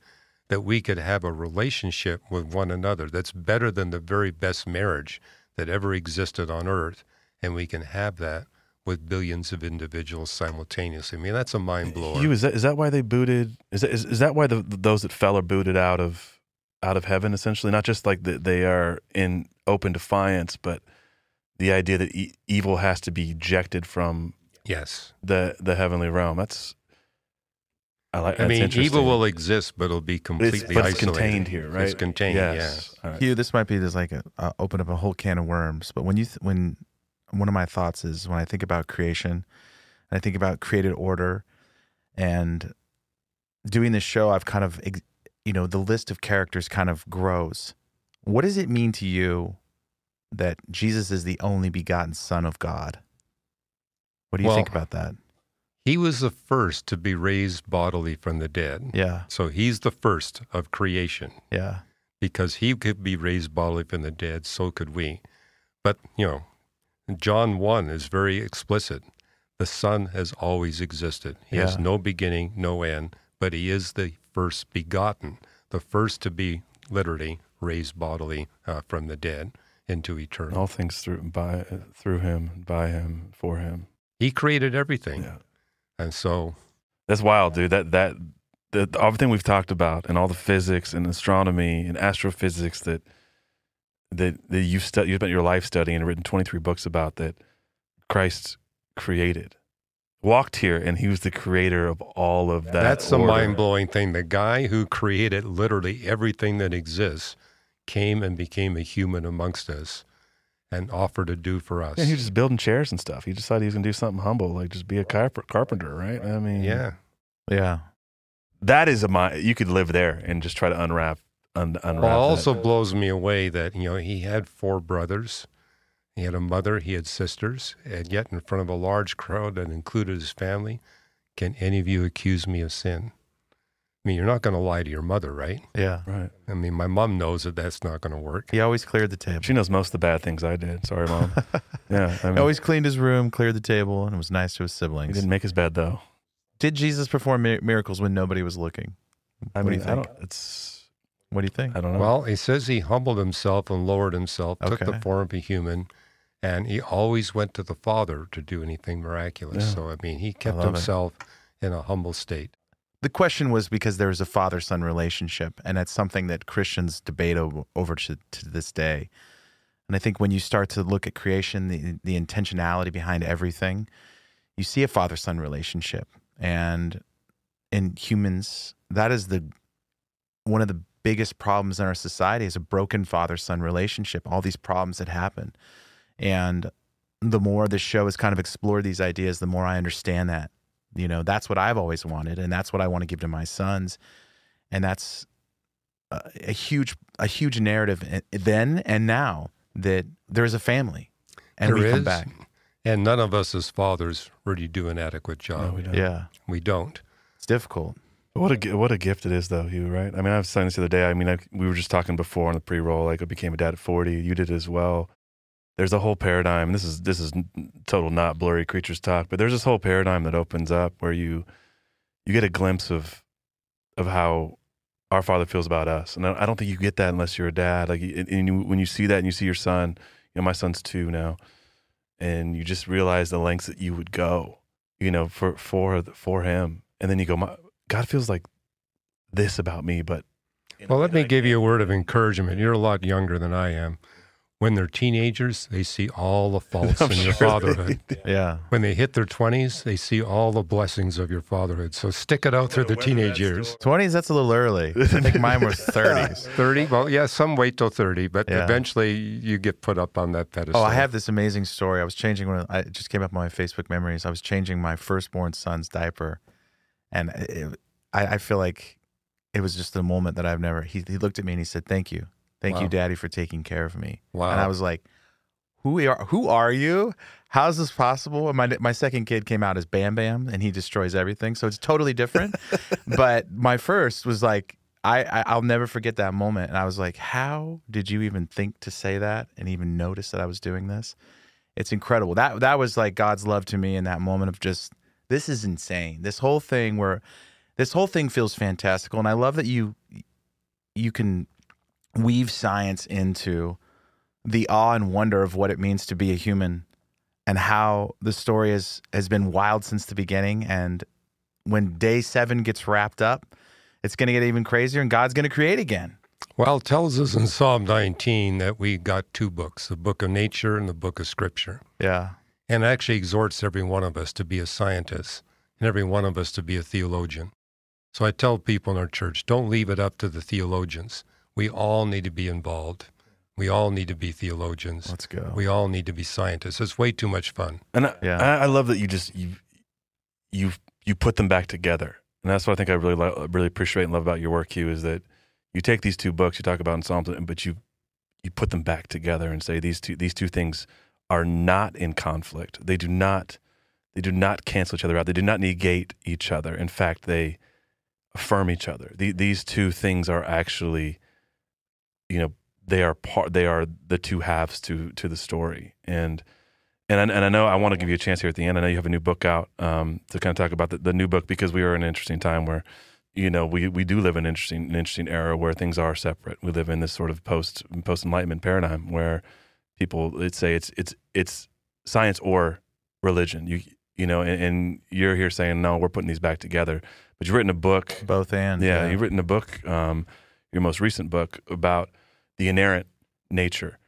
that we could have a relationship with one another that's better than the very best marriage that ever existed on earth, and we can have that with billions of individuals simultaneously. I mean, that's a mind blower. Is that why they booted? Is that why those that fell are booted out of heaven? Essentially, not just like they are in open defiance, but the idea that evil has to be ejected from the heavenly realm. That's evil will exist, but it'll be completely isolated. It's contained here, right? It's contained, yes. Right. Hugh, this might be just like open up a whole can of worms. But when one of my thoughts is when I think about creation, and I think about created order, and doing this show, I've kind of, the list of characters kind of grows. What does it mean to you that Jesus is the only begotten Son of God? What do you think about that? He was the first to be raised bodily from the dead. Yeah. So he's the first of creation. Yeah. Because he could be raised bodily from the dead, so could we. But, John 1 is very explicit. The Son has always existed. He has no beginning, no end, but he is the first begotten, the first to be literally raised bodily from the dead into eternal. All things through him, by him, for him. He created everything. Yeah. And so that's wild, dude. That everything we've talked about and all the physics and astronomy and astrophysics that you've spent your life studying and written 23 books about, that Christ created, walked here, and he was the creator of all of that. That's a mind-blowing thing. The guy who created literally everything that exists came and became a human amongst us. and offer to do for us. Yeah, he was just building chairs and stuff. He decided he was going to do something humble, like just be a carpenter, right? I mean, yeah. That is you could live there and just try to unwrap. Well, it also blows me away that, he had 4 brothers. He had a mother, he had sisters, and yet in front of a large crowd that included his family, can any of you accuse me of sin? I mean, you're not going to lie to your mother, right? Yeah. Right. I mean, my mom knows that that's not going to work. He always cleared the table. She knows most of the bad things I did. Sorry, Mom. Yeah. I mean, he always cleaned his room, cleared the table, and was nice to his siblings. He didn't make his bed, though. Did Jesus perform miracles when nobody was looking? What do you think? What do you think? I don't know. Well, he says he humbled himself and lowered himself, took the form of a human, and he always went to the Father to do anything miraculous. Yeah. So, I mean, he kept himself in a humble state. The question was because there was a father-son relationship, and that's something that Christians debate over to this day. And I think when you start to look at creation, the intentionality behind everything, you see a father-son relationship. And in humans, that is one of the biggest problems in our society is a broken father-son relationship, all these problems that happen. And the more the show has kind of explored these ideas, the more I understand that. That's what I've always wanted, and that's what I want to give to my sons. And that's a huge narrative then and now that there's a family, and we come back. And none of us as fathers really do an adequate job. No, we don't. Yeah. We don't. It's difficult. What a gift it is, though, Hugh, right? I mean, I was saying this the other day. I mean, we were just talking before on the pre-roll, like I became a dad at 40. You did as well. There's a whole paradigm. This is total not blurry creatures talk, but there's this whole paradigm that opens up where you get a glimpse of how our Father feels about us, and I don't think you get that unless you're a dad. Like, when you see that and you see your son, my son's 2 now, and you just realize the lengths that you would go, for him, and then you go, God feels like this about me, but. Well, let me give you a word of encouragement. You're a lot younger than I am. When they're teenagers, they see all the faults in your fatherhood. Yeah. When they hit their 20s, they see all the blessings of your fatherhood. So stick it out through the teenage years. 20s, that's a little early. I think mine was 30s. 30? Well, yeah, some wait till 30, but eventually you get put up on that pedestal. Oh, I have this amazing story. I was changing it just came up on my Facebook memories. I was changing my firstborn son's diaper, and I feel like it was just a moment that I've never. He looked at me and he said, "Thank you. Thank you, Daddy, for taking care of me." Wow. And I was like, who are you? How is this possible? And my second kid came out as Bam Bam, and he destroys everything. So it's totally different. But my first was like, I'll never forget that moment. And I was like, how did you even think to say that and even notice that I was doing this? It's incredible. That was like God's love to me in that moment of just, this is insane. This whole thing feels fantastical. And I love that you can weave science into the awe and wonder of what it means to be a human, and how the story has been wild since the beginning. And when day 7 gets wrapped up, it's going to get even crazier, and God's going to create again. Well, it tells us in Psalm 19 that we got 2 books, the book of nature and the book of scripture. Yeah. And it actually exhorts every one of us to be a scientist and every one of us to be a theologian. So I tell people in our church, don't leave it up to the theologians. We all need to be involved. We all need to be theologians. Let's go. We all need to be scientists. It's way too much fun. And I love that you put them back together. And that's what I think I really appreciate and love about your work, Hugh, is that you take these 2 books you talk about in Psalms, but you put them back together and say these two things are not in conflict. They do not cancel each other out. They do not negate each other. In fact, they affirm each other. These 2 things are actually, they are the 2 halves to the story. And I know I want to give you a chance here at the end. I know you have a new book out to kind of talk about the new book, because we are in an interesting time where, we do live in an interesting era where things are separate. We live in this sort of post Enlightenment paradigm where people say it's science or religion. And you're here saying, no, we're putting these back together. But you've written a book, both and you've written a book, your most recent book, about the inerrant nature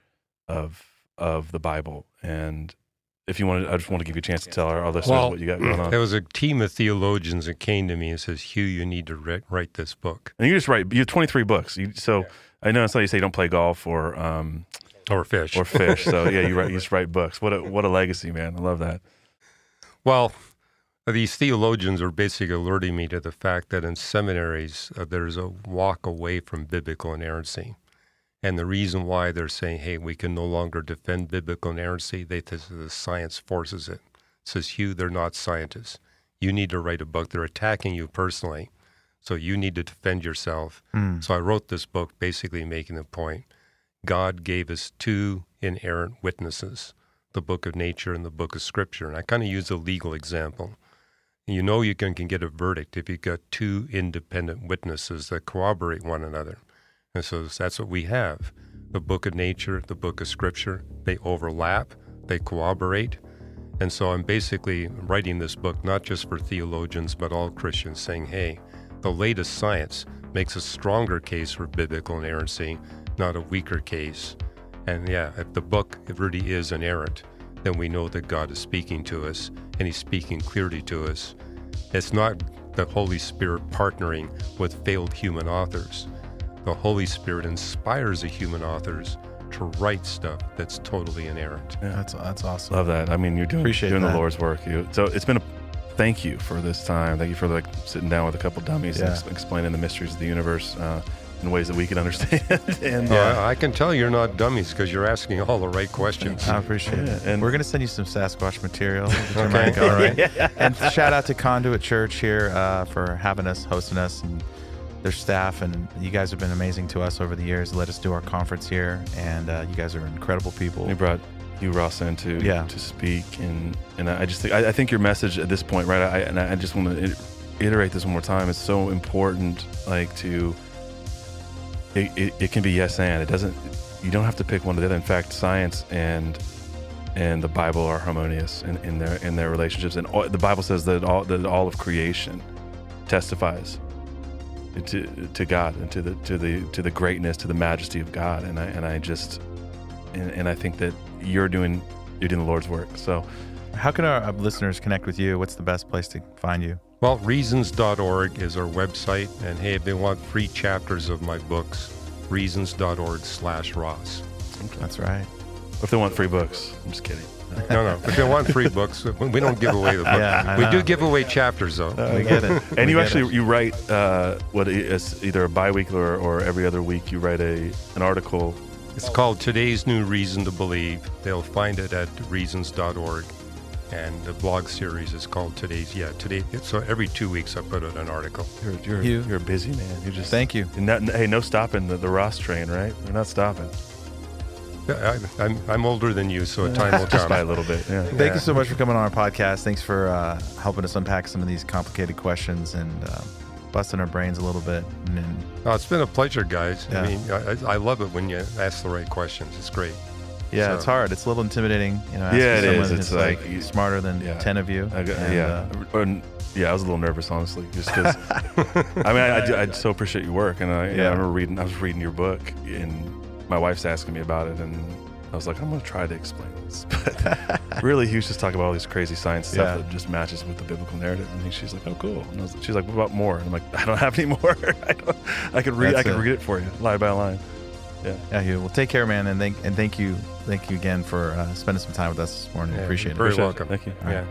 of the Bible. And if you want, I just want to give you a chance to tell our listeners what you got going on. There was a team of theologians that came to me and says, Hugh, you need to write this book. And you have 23 books. I know it's like you say you don't play golf or Or fish. So yeah, you just write books. What a legacy, man. I love that. Well, these theologians are basically alerting me to the fact that in seminaries, there's a walk away from biblical inerrancy. And the reason why they're saying, hey, we can no longer defend biblical inerrancy, the science forces it. It says, Hugh, they're not scientists. You need to write a book. They're attacking you personally, so you need to defend yourself. So I wrote this book basically making the point, God gave us two inerrant witnesses, the book of nature and the book of scripture. And I kind of use a legal example. You know you can get a verdict if you've got two independent witnesses that corroborate one another. And so that's what we have. The book of nature, the book of scripture, they overlap, they corroborate. And so I'm basically writing this book not just for theologians, but all Christians, saying, hey, the latest science makes a stronger case for biblical inerrancy, not a weaker case. And yeah, if the book really is inerrant, then we know that God is speaking to us, and he's speaking clearly to us. It's not the Holy Spirit partnering with failed human authors. The Holy Spirit inspires the human authors to write stuff that's totally inerrant. Yeah, that's awesome. Love that. I mean, you're doing the Lord's work. So it's been thank you for this time. Thank you for sitting down with a couple dummies and explaining the mysteries of the universe in ways that we can understand. And I can tell you're not dummies because you're asking all the right questions. I appreciate it. And we're going to send you some Sasquatch material. Okay. All right. And shout out to Conduit Church here for having us, hosting us, and their staff. And you guys have been amazing to us over the years. Let us do our conference here, and you guys are incredible people. We brought Hugh Ross in to speak, and I think your message at this point, right? I just want to iterate this one more time. It's so important, It can be yes and. It doesn't. You don't have to pick one or the other. In fact, science and the Bible are harmonious in their relationships. And the Bible says that all of creation testifies to God and to the greatness, to the majesty of God. And I think that you're doing the Lord's work. So, how can our listeners connect with you? What's the best place to find you? Well, reasons.org is our website. And hey, if they want free chapters of my books, reasons.org/Ross. Okay. That's right. If they want free books, I'm just kidding. No. If they want free books, we don't give away the book. Yeah, we do give away chapters, though. We get it. And you write what is either a bi-weekly or every other week. You write an article. It's called Today's New Reason to Believe. They'll find it at reasons.org. And the blog series is called Today. So every 2 weeks I put out an article. You're a busy man. You just thank you. No stopping the Ross train, right? We're not stopping. I'm older than you, so time will come. Just by a little bit. Yeah. Thank you so much for coming on our podcast. Thanks for helping us unpack some of these complicated questions and busting our brains a little bit. It's been a pleasure, guys. Yeah. I mean, I love it when you ask the right questions. It's great. Yeah, it's hard. It's a little intimidating. It is. It's like smarter than 10 of you. I was a little nervous, honestly, just because. I mean, I so appreciate your work, and I remember I was reading your book, and my wife's asking me about it, and I was like, I'm going to try to explain this, but really, he was just talking about all this crazy science stuff that just matches with the biblical narrative, and she's like, oh, cool. And she's like, what about more? And I'm like, I don't have any more. I could read it for you, line by line. Yeah, Hugh. Well, take care, man, and thank you again for spending some time with us this morning. Appreciate it. Very welcome. Thank you. Yeah.